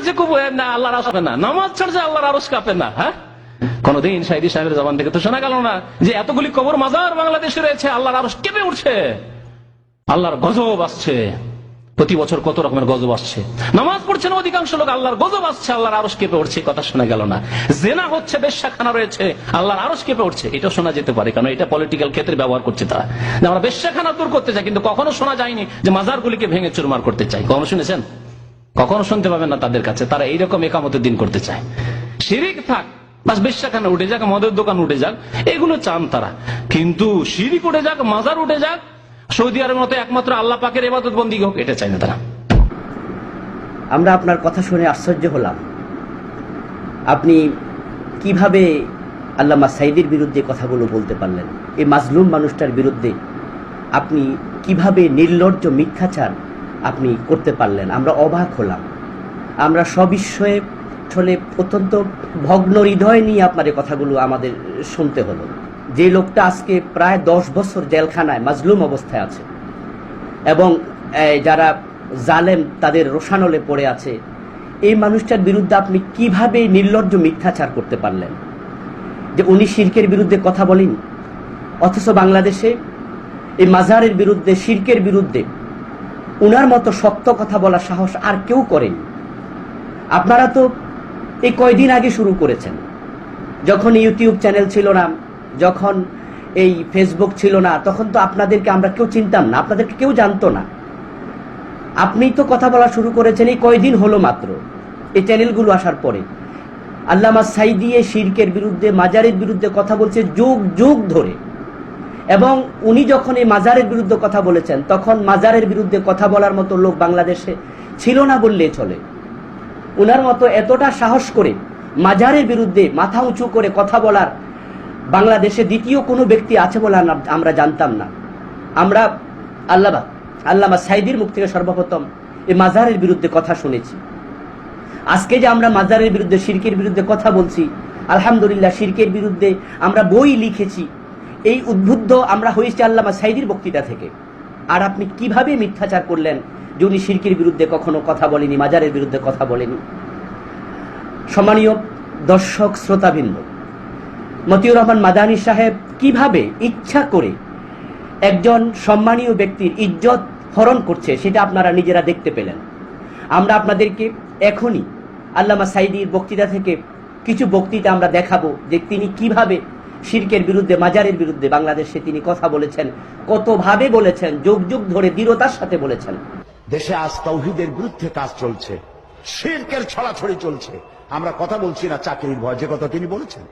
করেছে কবু না আল্লাহর আরশ কাঁপে না, নামাজ ছাড়ছে আল্লাহর আরশ কাঁপে না। হ্যাঁ, কোনদিন সাইদি সাহেবের জবান থেকে তো শোনা গেল না যে এতগুলি কবর মাজার বাংলাদেশে রয়েছে, আল্লাহর আরশ কেঁপে উঠছে, আল্লাহর গজব আসছে। প্রতি বছর কত রকমের গজব আসছে, নামাজ পড়ছে না অধিকাংশ লোক, আল্লাহর গজব আসছে, আল্লাহর আরশ কেঁপে উঠছে, কথা শোনা গেল না। জেনা হচ্ছে, বেশ্যাখানা রয়েছে, আল্লাহর আরশ কেঁপে উঠছে, এটা শোনা যেতে পারে, কারণ এটা পলিটিক্যাল ক্ষেত্রে ব্যবহার করছে তারা। আমরা বেশ্যাখানা দূর করতে চাই, কিন্তু কখনো শোনা যায়নি যে মাজারগুলিকে ভেঙে চুরমার করতে চাই। কখনো শুনেছেন? কখনো শুনতে পাবেন না তাদের কাছে। তারা এইরকম একামতের দিন করতে চায়। শিরিক থাক, বাস বেশ্যাখানা উঠে যাক, মদের দোকান উঠে যাক, এগুলো চান তারা। কিন্তু শিরিক উঠে যাক, মাজার উঠে যাক, সৌদি আরবের মতো একমাত্র আল্লাহ পাকের ইবাদত বন্দি হোক, এটা চাই না তারা। আমরা আপনার কথা শুনে আশ্চর্য হলাম। আপনি কিভাবে আল্লামা সাঈদীর বিরুদ্ধে কথাগুলো বলতে পারলেন? এই মাজলুম মানুষটার বিরুদ্ধে আপনি কিভাবে নির্লজ্জ মিথ্যাচার আপনি করতে পারলেন? আমরা অবাক হলাম। আমরা সবিস্ময়ে আসলে অত্যন্ত ভগ্ন হৃদয় নিয়ে আপনার এই কথাগুলো আমাদের শুনতে হলো। যে লোকটা আজকে প্রায় 10 বছর জেলখানায় মাজলুম অবস্থায় আছে এবং যারা জালেম তাদের রোষানলে পড়ে আছে, এই মানুষটার বিরুদ্ধে আপনি কিভাবে নির্লজ্জ মিথ্যাচার করতে পারলেন? যে উনি শিরকের বিরুদ্ধে কথা বলেনি, অথচ বাংলাদেশে এই মাজারের বিরুদ্ধে, শিরকের বিরুদ্ধে উনার মতো শক্ত কথা বলার সাহস আর কেউ করেনি। আপনারা তো এই কয়দিন আগে শুরু করেছেন, যখন ইউটিউব চ্যানেল ছিল না, যখন এই ফেসবুক ছিল না, তখন তো আপনাদেরকে আমরা কেউ চিনতাম না, আপনাদেরকে কেউ জানতো না। আপনি তো কথা বলা শুরু করেছেন এই কয়দিন হলো মাত্র, এই চ্যানেলগুলো আসার পরে। আল্লামা সাঈদী শিরকের বিরুদ্ধে, মাজারের বিরুদ্ধে কথা বলছে যুগ যুগ ধরে, এবং উনি যখন এই মাজারের বিরুদ্ধে কথা বলেছেন, তখন মাজারের বিরুদ্ধে কথা বলার মতো লোক বাংলাদেশে ছিল না বললে চলে। উনার মতো এতটা সাহস করে মাজারের বিরুদ্ধে মাথা উঁচু করে কথা বলার বাংলাদেশে দ্বিতীয় কোনো ব্যক্তি আছে বলে আমরা জানতাম না। আমরা আল্লামা সাঈদীর মুখ থেকে সর্বপ্রথম এই মাজারের বিরুদ্ধে কথা শুনেছি। আজকে যে আমরা মাজারের বিরুদ্ধে, শিরকের বিরুদ্ধে কথা বলছি, আলহামদুলিল্লাহ শিরকের বিরুদ্ধে আমরা বই লিখেছি, এই উদ্বুদ্ধ আমরা হয়েছি আল্লামা সাঈদীর বক্তৃতা থেকে। আর আপনি কিভাবে মিথ্যাচার করলেন যে উনি শিরকের বিরুদ্ধে কখনো কথা বলেনি, মাজারের বিরুদ্ধে কথা বলেনি? সম্মানীয় দর্শক শ্রোতাবৃন্দ, মতিউর রহমান মাদানী সাহেব কিভাবে ইচ্ছা করে একজন সম্মানীয় ব্যক্তির ইজ্জত হরণ করছে সেটা আপনারা নিজেরা দেখতে পেলেন। আমরা আপনাদেরকে এখনই আল্লামা সাঈদীর বক্তৃতা থেকে কিছু বক্তৃতা আমরা দেখাবো যে তিনি কিভাবে শিরকের বিরুদ্ধে, মাজারের বিরুদ্ধে বাংলাদেশে তিনি কথা বলেছেন, কতভাবে বলেছেন, যুগ যুগ ধরে দৃঢ়তার সাথে বলেছেন। দেশে আজ তাওহীদের বিরুদ্ধে কাজ চলছে, শিরকের ছড়াছড়ি চলছে। আমরা কথা বলছি না চাকরির ভয়, যে কথা তিনি বলেছেন,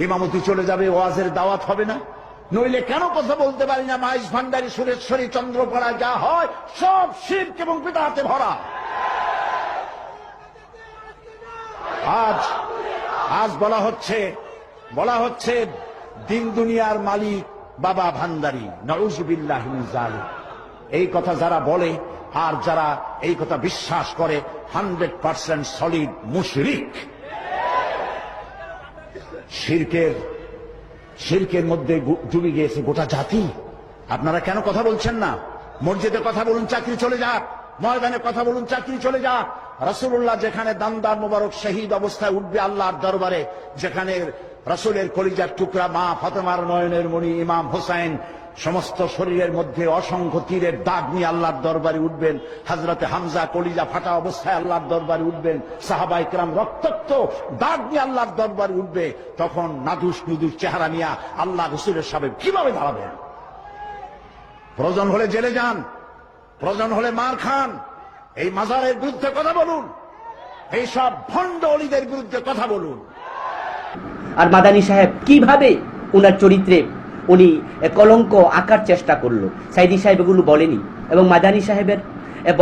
ইমামতি চলে যাবে, ওয়াজের দাওয়াত হবে না, নইলে কেন কথা বলতে পারি না? মাইজ ভান্ডারী, সুরেশ্বরী, চন্দ্রপাড়ায় যা হয় সব শিরক এবং বিদআতে ভরা। আজ বলা হচ্ছে দিন দুনিয়ার মালিক বাবা ভান্ডারী, নাউযুবিল্লাহি মিন যালিক। এই কথা যারা বলে আর যারা এই কথা বিশ্বাস করে 100% সলিড মুশরিক। শিরকের মধ্যে ডুবে গিয়েছে গোটা জাতি। আপনারা কেন কথা বলছেন না? মসজিদে কথা বলুন, চাকরি চলে যাক, ময়দানে কথা বলুন, চাকরি চলে যাক। রাসূলুল্লাহ যেখানে দান্দার মোবারক শহীদ অবস্থায় উঠবে আল্লাহর দরবারে, যেখানে রাসূলের কলিজার টুকরা মা ফাতেমার নয়নের মণি ইমাম হোসেন সমস্ত শরীরের মধ্যে অসংখ্য তীরের দাগ নিয়ে আল্লাহর দরবারে উঠবেন, হযরতে হামজা কলিজা ফাটা অবস্থায় আল্লাহর দরবারে উঠবেন, সাহাবায়ে কেরাম রক্তাক্ত দাগ নিয়ে আল্লাহর দরবারে উঠবে, তখন নাদুস নুদুস চেহারা নিয়ে আল্লাহ রাসূলের সামনে কিভাবে দাঁড়াবেন? প্রয়োজন হলে জেলে যান, প্রয়োজন হলে মার খান। এই মাজারের বিরুদ্ধে কথা বলুন, এই সব ভণ্ড অলিদের বিরুদ্ধে কথা বলুন। আর মাদানী সাহেব কিভাবে উনার চরিত্রে উনি কলঙ্ক আঁকার চেষ্টা করলো, সাঈদী সাহেব এগুলো বলেনি। এবং মাদানী সাহেবের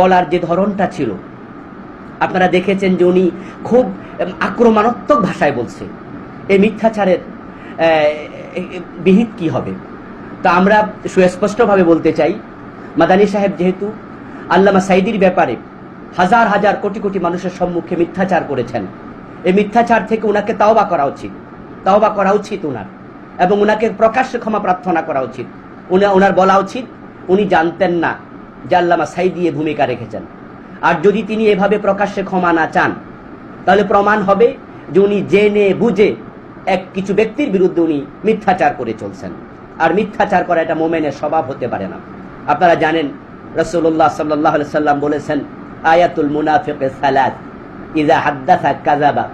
বলার যে ধরনটা ছিল, আপনারা দেখেছেন যে উনি খুব আক্রমণাত্মক ভাষায় বলছে। এই মিথ্যাচারের বিহিত কি হবে? তা আমরা সুস্পষ্টভাবে বলতে চাই, মাদানী সাহেব যেহেতু আল্লামা সাঈদীর ব্যাপারে হাজার হাজার কোটি কোটি মানুষের সম্মুখে মিথ্যাচার করেছেন, এই মিথ্যাচার থেকে উনাকে তাওবা করা উচিত উনার, এবং উনাকে প্রকাশ্যে ক্ষমা প্রার্থনা করা উচিত। উনার বলা উচিত উনি জানতেন না যে আল্লামা সাঈদী ভূমিকা রেখেছেন। আর যদি তিনি এভাবে প্রকাশ্যে ক্ষমা না চান, তাহলে প্রমাণ হবে যে উনি জেনে বুঝে কিছু ব্যক্তির বিরুদ্ধে উনি মিথ্যাচার করে চলছেন। আর মিথ্যাচার করা এটা মোমেনের স্বভাব হতে পারে না। আপনারা জানেন রাসূলুল্লাহ সাল্লাল্লাহু আলাইহি সাল্লাম বলেছেন, আয়াতুল মুনাফিকি সালাত, ইযা হাদ্দাসা কাযাবা।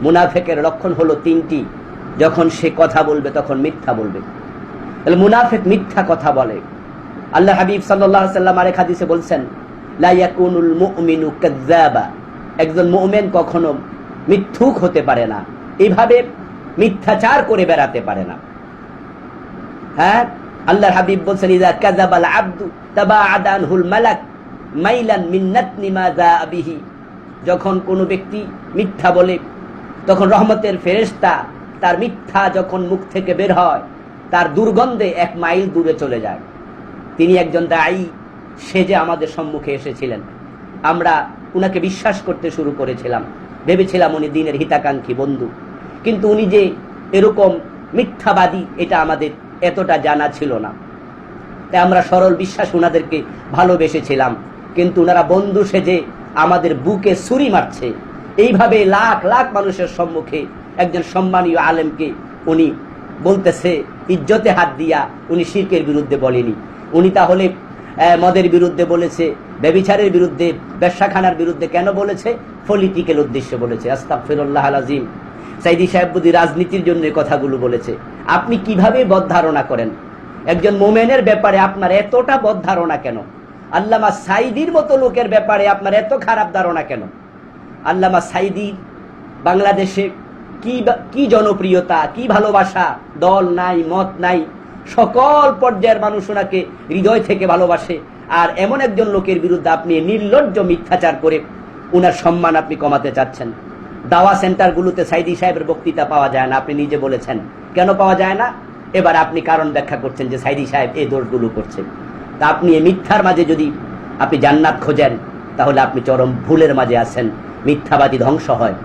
মুনাফিকের লক্ষণ হলো তিনটি, যখন সে কথা বলবে তখন মিথ্যা বলবে। তাহলে মুনাফিক মিথ্যা কথা বলে। আল্লাহ হাবিব সাল্লাল্লাহু আলাইহি সাল্লাম আরেক হাদিসে বলছেন, লা ইয়াকুনুল মুমিনু কাযাবা, একজন মুমিন কখনো মিথ্যুক হতে পারে না, এইভাবে মিথ্যাচার করে বেড়াতে পারে না। হ্যাঁ, আল্লাহর হাবিব বলছেন, ইযা কাযাবাল আবদু তাবাআদা আনহুল মালাক মাইলান মিন নাতনি মা যাআ বিহি। যখন কোনো ব্যক্তি মিথ্যা বলে তখন রহমতের ফেরেশতা তার মিথ্যা যখন মুখ থেকে বের হয় তার দুর্গন্ধে 1 মাইল দূরে চলে যায়। তিনি একজন দায়ী, সে যে আমাদের সম্মুখে এসেছিলেন, আমরা উনাকে বিশ্বাস করতে শুরু করেছিলাম, ভেবেছিলাম উনি দ্বীনের হিতাকাঙ্ক্ষী বন্ধু, কিন্তু উনি যে এরকম মিথ্যাবাদী এটা আমাদের এতটা জানা ছিল না। তাই আমরা সরল বিশ্বাস উনাদেরকে ভালোবেসেছিলাম, কিন্তু উনারা বন্ধু সেজে আমাদের বুকে ছুরি মারছে। এইভাবে লাখ লাখ মানুষের সম্মুখে একজন সম্মানীয় আলেমকে উনি বলতেছে ইজ্জতে হাত দিয়া উনি শিরকের বিরুদ্ধে বলেনি। উনি তাহলে মদের বিরুদ্ধে বলেছে, ব্যভিচারের বিরুদ্ধে, বেশ্যাখানার বিরুদ্ধে কেন বলেছে? পলিটিক্যাল উদ্দেশ্যে বলেছে। আস্তাগফিরুল্লাহ আল আযীম। সাইদি সাহেব বুদ্ধি রাজনীতির জন্য কথাগুলো বলেছে। আপনি কিভাবে বদ ধারণা করেন? একজন মোমেনের ব্যাপারে আপনার এতটা বদ ধারণা কেন? আল্লামা সাইদির মতো লোকের ব্যাপারে আপনার এত খারাপ ধারণা কেন? আল্লামা সাইদির বাংলাদেশে কি জনপ্রিয়তা, কি ভালোবাসা, দল নাই, মত নাই, সকল পর্যায়ের মানুষ ওনাকে হৃদয় থেকে ভালোবাসে। আর এমন একজন লোকের বিরুদ্ধে আপনি নির্লজ্জ মিথ্যাচার করে উনার সম্মান আপনি কমাতে চাচ্ছেন। দাওয়া সেন্টারগুলোতে সাইদি সাহেবের বক্তৃতা পাওয়া যায় না, আপনি নিজে বলেছেন। কেন পাওয়া যায় না? এবার আপনি কারণ ব্যাখ্যা করছেন যে সাইদি সাহেব এই দোষগুলো করছে। তা আপনি এই মিথ্যার মাঝে যদি আপনি জান্নাত খোঁজেন তাহলে আপনি চরম ভুলের মাঝে আছেন। মিথ্যাবাদী ধ্বংস হয়।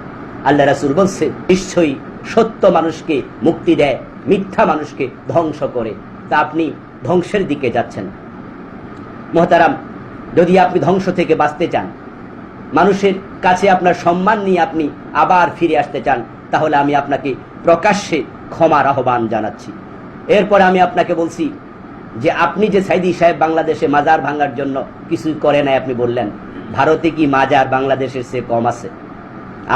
আল্লাহ রাসূল বলছে, নিশ্চয়ই সত্য মানুষকে মুক্তি দেয়, মিথ্যা মানুষকে ধ্বংস করে। তা আপনি ধ্বংসের দিকে যাচ্ছেন। মুহতারাম, যদি আপনি ধ্বংস থেকে বাঁচতে চান, মানুষের কাছে আপনার সম্মান নিয়ে আপনি আবার ফিরে আসতে চান, তাহলে আমি আপনাকে প্রকাশ্যে ক্ষমার আহ্বান জানাচ্ছি। এরপরে আমি আপনাকে বলছি যে আপনি যে সাইদি সাহেব বাংলাদেশে মাজার ভাঙার জন্য কিছু করে নাই, আপনি বললেন ভারতে কি মাজার বাংলাদেশের চেয়ে কম আছে?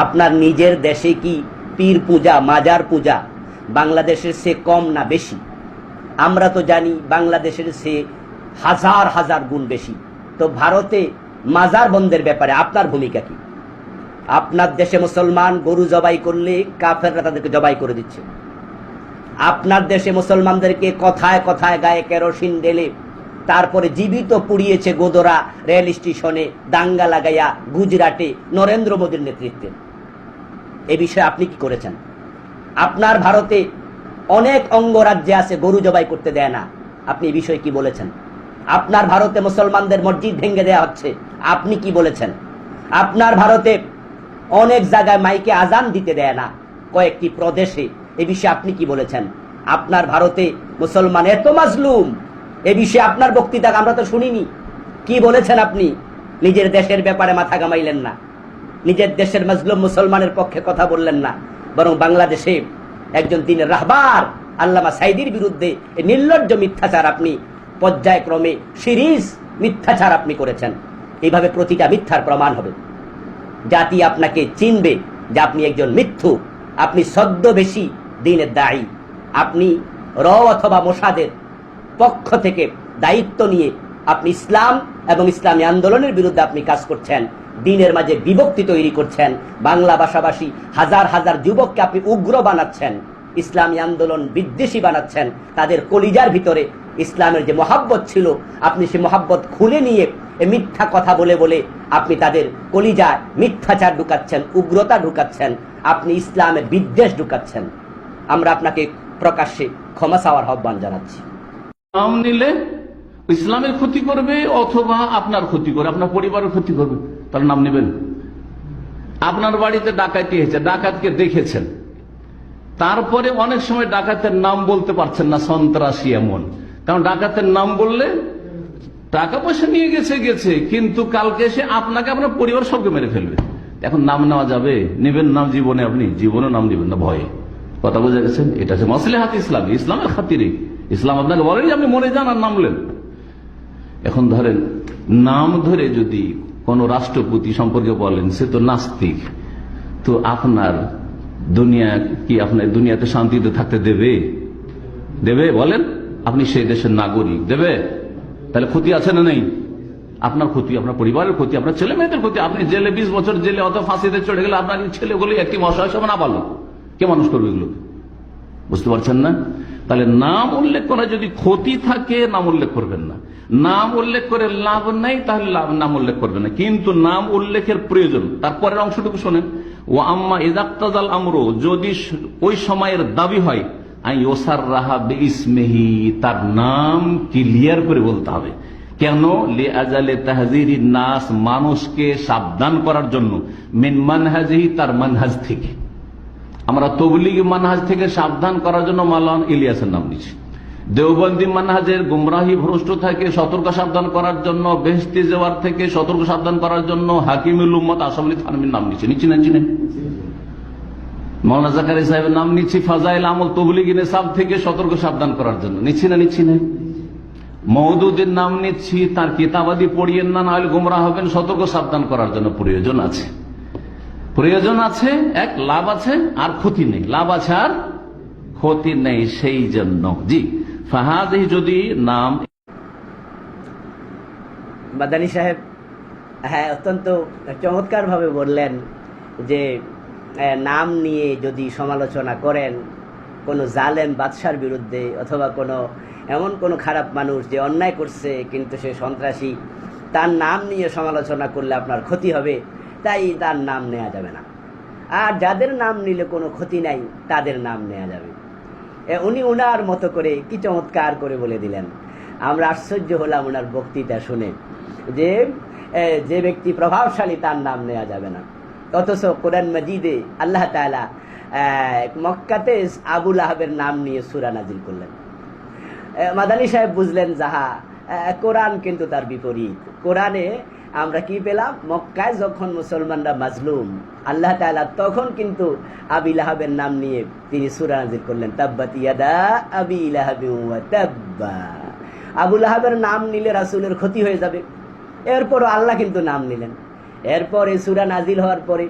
আপনার নিজের দেশে কি পীর পূজা, মাজার পূজা বাংলাদেশের চেয়ে কম না বেশি? আমরা তো জানি বাংলাদেশের চেয়ে হাজার হাজার গুণ বেশি। তো ভারতে মাজার বন্ধের ব্যাপারে আপনার ভূমিকা কি? আপনার দেশে মুসলমান গরু জবাই করলে কাফেররা তাদেরকে জবাই করে দিচ্ছে। আপনার দেশে মুসলমানদেরকে কথায় কথায় গায়ে কেরোসিন ঢেলে তারপরে জীবিত পুড়িয়েছে গোদরা রেল স্টেশনে, দাঙ্গা লাগাইয়া গুজরাটে নরেন্দ্র মোদীর নেতৃত্বে। এ বিষয়ে আপনি কি করেছেন? আপনার ভারতে অনেক অঙ্গরাজ্যে আছে গরু জবাই করতে দেয় না, আপনি এই বিষয়ে কি বলেছেন? আপনার ভারতে মুসলমানদের মসজিদ ভেঙে দেওয়া হচ্ছে, আপনি কি বলেছেন? আপনার ভারতে অনেক জায়গায় মাইকে আজান দিতে দেয় না কয়েকটি প্রদেশে, এ বিষয়ে আপনি কি বলেছেন? আপনার ভারতে মুসলমান এত মাজলুম, এ বিষয়ে আপনার বক্তৃতা আমরা তো শুনিনি। কি বলেছেন আপনি? নিজের দেশের ব্যাপারে মাথা ঘামাইলেন না, নিজের দেশের মাজলুম মুসলমানের পক্ষে কথা বললেন না, বরং বাংলাদেশে একজন দ্বীনের রাহবার আল্লামা সাইদির বিরুদ্ধে নির্লজ্জ মিথ্যাচার আপনি পর্যায়ক্রমে সিরিজ মিথ্যাচার আপনি করেছেন। এইভাবে প্রতিটা মিথ্যার প্রমাণ হবে, জাতি আপনাকে চিনবে যে আপনি একজন মিথ্যু, আপনি ছদ্মবেশী দ্বীনের দায়ী। আপনি র অথবা মোসাদের পক্ষ থেকে দায়িত্ব নিয়ে আপনি ইসলাম এবং ইসলামী আন্দোলনের বিরুদ্ধে আপনি কাজ করছেন, দ্বীনের মাঝে বিভক্তি তৈরি করছেন, বাংলা ভাষাভাষী হাজার হাজার যুবককে আপনি উগ্র বানাচ্ছেন, ইসলামী আন্দোলন বিদ্বেষী বানাচ্ছেন। তাদের কলিজার ভিতরে ইসলামের যে মহাব্বত ছিল আপনি সে মহাব্বত খুলে নিয়ে মিথ্যা কথা বলে বলে আপনি তাদের কলিজায় মিথ্যাচার ঢুকাচ্ছেন, উগ্রতা ঢুকাচ্ছেন, আপনি ইসলামের বিদ্বেষ ঢুকাচ্ছেন। আমরা আপনাকে প্রকাশ্যে ক্ষমা চাওয়ার আহ্বান জানাচ্ছি। নাম নিলে ইসলামের ক্ষতি করবে অথবা আপনার ক্ষতি করবে, আপনার পরিবারের ক্ষতি করবে, তার নাম নেবেন? আপনার বাড়িতে ডাকাতি হয়েছে, ডাকাতকে দেখেছেন, তারপরে অনেক সময় ডাকাতের নাম বলতে পারছেন না, সন্ত্রাসী এমন। কারণ ডাকাতের নাম বললে টাকা পয়সা নিয়ে গেছে, কিন্তু কালকে এসে আপনাকে আপনার পরিবার সবকে মেরে ফেলবে। এখন নাম নেওয়া যাবে? নেবেন নাম জীবনে? আপনি জীবনে নাম নেবেন না ভয়ে। কথা বোঝা গেছেন? এটা হচ্ছে মাসলিহাত ইসলাম, ইসলামের খাতিরে। ইসলাম আপনাকে বলেন যে আপনি মরে যান আর নামলেন। এখন ধরেন নাম ধরে যদি কোন রাষ্ট্রপতি সম্পর্কে বলেন সে তো নাস্তিক, তো আপনার দুনিয়া কি আপনার দুনিয়াতে শান্তিতে থাকতে দেবে? দেবে বলেন? আপনি সেই দেশের নাগরিক, দেবে? তাহলে ক্ষতি আছে না নেই? আপনার ক্ষতি, আপনার পরিবারের ক্ষতি, আপনার ছেলে মেয়েদের ক্ষতি। আপনি জেলে 20 বছর জেলে অত ফাঁসিতে চড়ে গেলে আপনার ছেলেগুলো একটি অসহায় সব না পারলো, কে মানুষ করবে এগুলো? বুঝতে পারছেন না? তাহলে নাম উল্লেখ করা যদি ক্ষতি থাকে নাম উল্লেখ করবেন না। নাম উল্লেখ করে লাভ নাই, তাহলে নাম উল্লেখ করবেন না। কিন্তু নাম উল্লেখের প্রয়োজন। তারপরের অংশটুকু শোনেন, ও আম্মা ইদাক্তাজাল আমরু, যদি ওই সময়ের দাবি হয় আই ওসার রাহা বিসমিহি, তার নাম ক্লিয়ার করে বলতে হবে। কেন? লিআজালে তাহযিরিন নাস, মানুষকে সাবধান করার জন্য, মিন মানহাজিহি, তার মানহাজ থেকে। আমরা তবলিগি মানহাজ থেকে সাবধান করার জন্য মাওলানা ইলিয়াসের নাম নিচ্ছি। দেওবন্দি মানহাজের গুমরাহি ভ্রষ্ট থেকে সতর্ক সাবধান করার জন্য, বেহেশতি যাওয়ার থেকে সতর্ক সাবধান করার জন্য হাকিমুল উম্মত আশরাফ আলী থানভীর নাম নিচ্ছি। নিচ্ছি না? চিনেন? মাওলানা জাকারিয়া সাহেবের নাম নিচ্ছি ফাজাইল আমল তবলিগি নিসাব থেকে সতর্ক সাবধান করার জন্য। নিচ্ছি না? নিচ্ছি না? মওদুদের নাম নিচ্ছি, তার কিতাবাদি পড়িয়েন না, নাহলে গুমরাহ হবেন, সতর্ক সাবধান করার জন্য প্রয়োজন আছে। প্রয়োজন আছে, এক লাভ আছে আর ক্ষতি নেই, লাভ আছে আর ক্ষতি নেই, সেই জন্য। জি, ফাহাদিহি, যদি নাম। মাদানী সাহেব হ্যাঁ অত্যন্ত চমৎকার ভাবে বললেন যে নাম নিয়ে যদি সমালোচনা করেন কোনো জালেম বাদশার বিরুদ্ধে, অথবা কোনো এমন কোনো খারাপ মানুষ যে অন্যায় করছে কিন্তু সে সন্ত্রাসী, তার নাম নিয়ে সমালোচনা করলে আপনার ক্ষতি হবে, তাই তার নাম নেওয়া যাবে না। আর যাদের নাম নিলে কোনো ক্ষতি নাই তাদের নাম নেওয়া যাবে। উনি উনার মতো করে কি চমৎকার করে বলে দিলেন। আমরা আশ্চর্য হলাম ওনার বক্তৃতা শুনে, যে যে ব্যক্তি প্রভাবশালী তার নাম নেওয়া যাবে না। অথচ কোরআন মাজিদে আল্লাহ তাআলা মক্কাতে আবু লাহাবের নাম নিয়ে সূরা নাজিল করলেন। মাদানী সাহেব বুঝলেন যাহা, কোরআন কিন্তু তার বিপরীত। কোরআনে আমরা কি পেলাম? মক্কায় যখন মুসলমানরা মাজলুম, আল্লাহ তাআলা তখন কিন্তু আবি লাহাবের নাম নিয়ে তিনি সূরা নাজিল করলেন, তাব্বাত ইয়াদা আবি লাহাবিন ওয়া তাব্বা। আবু লাহাবের নাম নিলে রাসূলের ক্ষতি হয়ে যাবে, এরপরও আল্লাহ কিন্তু নাম নিলেন। এরপর এই সূরা নাজিল হওয়ার পরে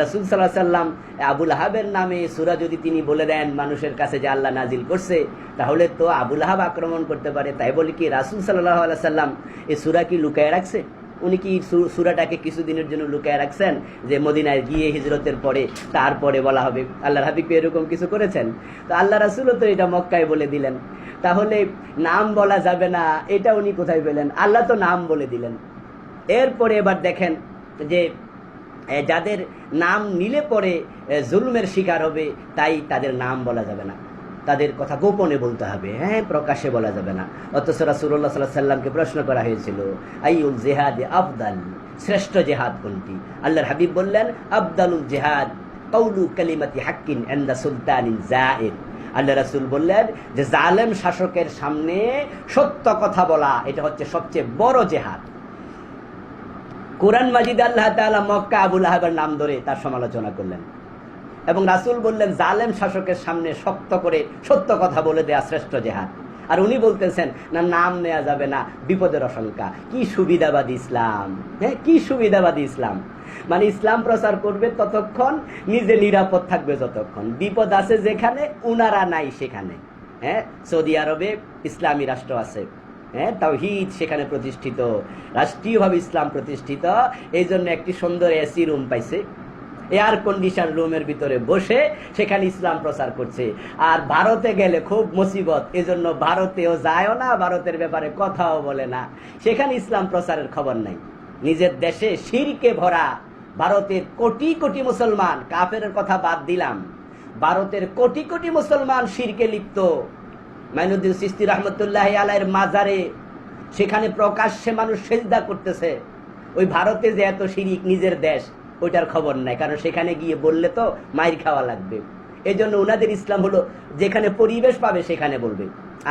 রাসূল সাল্লাল্লাহু আলাইহি সাল্লাম আবু লাহাবের নামে সূরা যদি তিনি বলে দেন মানুষের কাছে যে আল্লাহ নাজিল করছে, তাহলে তো আবু লাহাব আক্রমণ করতে পারে। তাই বলে কি রাসূল সাল্লাল্লাহু আলাইহি সাল্লাম এই সূরা কি লুকায় রাখছে? উনি কি সূরাটাকে কিছুদিনের জন্য লুকায় রাখছেন যে মদিনায় গিয়ে হিজরতের পরে তারপরে বলা হবে? আল্লাহর হাবিব এরকম কিছু করেছেন? তো আল্লাহ রাসূলও তো এটা মক্কায় বলে দিলেন, তাহলে নাম বলা যাবে না এটা উনি কোথায় পেলেন? আল্লাহ তো নাম বলে দিলেন। এরপরে এবার দেখেন যে যাদের নাম নিলে পরে জুলমের শিকার হবে, তাই তাদের নাম বলা যাবে না, তাদের কথা গোপনে বলতে হবে, হ্যাঁ প্রকাশ্যে বলা যাবে না। অথচ রাসূলুল্লাহ সাল্লাল্লাহু আলাইহি সাল্লামকে প্রশ্ন করা হয়েছিল, আইয়ুল জিহাদে আফদাল, শ্রেষ্ঠ জিহাদ কোনটি? আল্লাহর হাবিব বললেন, আফদালুল জিহাদ কাউলু কালিমাতি হাক্কিন ইনদা সুলতানিন জাইর। আল্লাহ রাসূল বললেন যে জালেম শাসকের সামনে সত্য কথা বলা, এটা হচ্ছে সবচেয়ে বড় জিহাদ। কোরআন মাজিদ আল্লাহ তাআলা মক্কা আবু লাহাবের নাম ধরে তার সমালোচনা করলেন, এবং রাসূল বললেন জালেম শাসকের সামনে শক্ত করে সত্য কথা বলে দেয়া শ্রেষ্ঠ জিহাদ। আর উনি বলতেছেন না, নাম নেওয়া যাবে না, বিপদের আশঙ্কা। কি সুবিধাবাদী ইসলাম! হ্যাঁ, কি সুবিধাবাদী ইসলাম! মানে ইসলাম প্রচার করবে ততক্ষণ, নিজে নিরাপদ থাকবে যতক্ষণ। বিপদ আছে যেখানে, উনারা নাই সেখানে। হ্যাঁ, সৌদি আরবে ইসলামী রাষ্ট্র আছে, হ্যাঁ, তাওহীদ সেখানে প্রতিষ্ঠিত, রাষ্ট্রীয়ভাবে ইসলাম প্রতিষ্ঠিত। এই জন্য একটি সুন্দর এসি রুম পাইছে, এয়ার কন্ডিশন রুমের ভিতরে বসে সেখানে ইসলাম প্রচার করছে। আর ভারতে গেলে খুব মুসিবত, এজন্য ভারতেও যায়ও না, ভারতের ব্যাপারে কথাও বলে না, সেখানে ইসলাম প্রচারের খবর নাই। নিজের দেশে শিরকে ভরা ভারতের কোটি কোটি মুসলমান, কাফেরের কথা বাদ দিলাম, ভারতের কোটি কোটি মুসলমান শিরকে লিপ্ত। মাইনুদ্দিন চিশতি রহমতুল্লাহ আলাইহির মাজারে সেখানে প্রকাশ্যে মানুষ সেজদা করতেছে। ওই ভারতে যে এত শিরিক, নিজের দেশ, ওইটার খবর নাই, কারণ সেখানে গিয়ে বললে তো মাইর খাওয়া লাগবে। এই জন্য ওনাদের ইসলাম হলো যেখানে পরিবেশ পাবে সেখানে বলবে।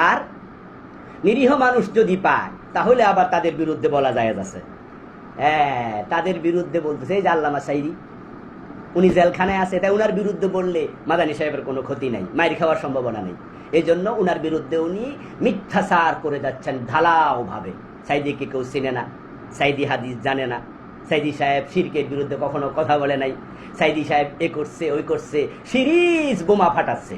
আর নিরীহ মানুষ যদি পায় তাহলে আবার তাদের বিরুদ্ধে বলা জায়েজ আছে। হ্যাঁ, তাদের বিরুদ্ধে বলতেছে, এই যে আল্লামা সাইদি, উনি জেলখানায় আছে, তাই উনার বিরুদ্ধে বললে মাদানী সাহেবের কোনো ক্ষতি নাই, মাইর খাওয়ার সম্ভাবনা নেই। এই জন্য উনার বিরুদ্ধে উনি মিথ্যাচার করে যাচ্ছেন ঢালাও ভাবে। সাইদিকে কেউ চিনে না, সাইদি হাদিস জানে না, সাইদি সাহেব শিরকের বিরুদ্ধে কখনো কথা বলে নাই, সাইদি সাহেব এ করছে ওই করছে, সিরিজ বোমা ফাটাচ্ছে,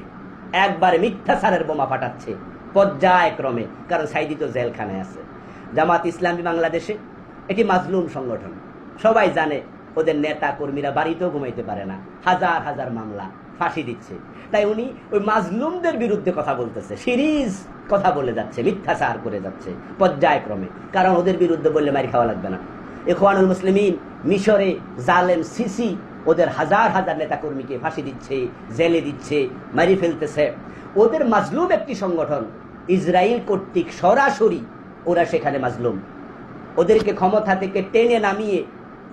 একবারে মিথ্যাচারের বোমা ফাটাচ্ছে পর্যায়ক্রমে। কারণ সাইদি তো জেলখানায় আছে। জামাত ইসলামী বাংলাদেশে এটি মাজলুম সংগঠন, সবাই জানে। ওদের নেতা কর্মীরা বাড়িতেও ঘুমাইতে পারে না, হাজার হাজার মামলা, ফাঁসি দিচ্ছে। তাই উনি ওই মাজলুমদের বিরুদ্ধে কথা বলতেছে, সিরিজ কথা বলে যাচ্ছে, মিথ্যাচার করে যাচ্ছে পর্যায়ক্রমে। কারণ ওদের বিরুদ্ধে বললে মারি খাওয়া লাগবে না। ইখওয়ানুল মুসলিমিন মিশরে জালেম সিসি ওদের হাজার হাজার নেতা কর্মীকে ফাঁসি দিচ্ছে, জেলে দিচ্ছে, মারি ফেলতেছে। ওদের মাজলুম একটি সংগঠন, ইসরায়েল কর্তৃক সরাসরি ওরা সেখানে মাজলুম। ওদেরকে ক্ষমতা থেকে টেনে নামিয়ে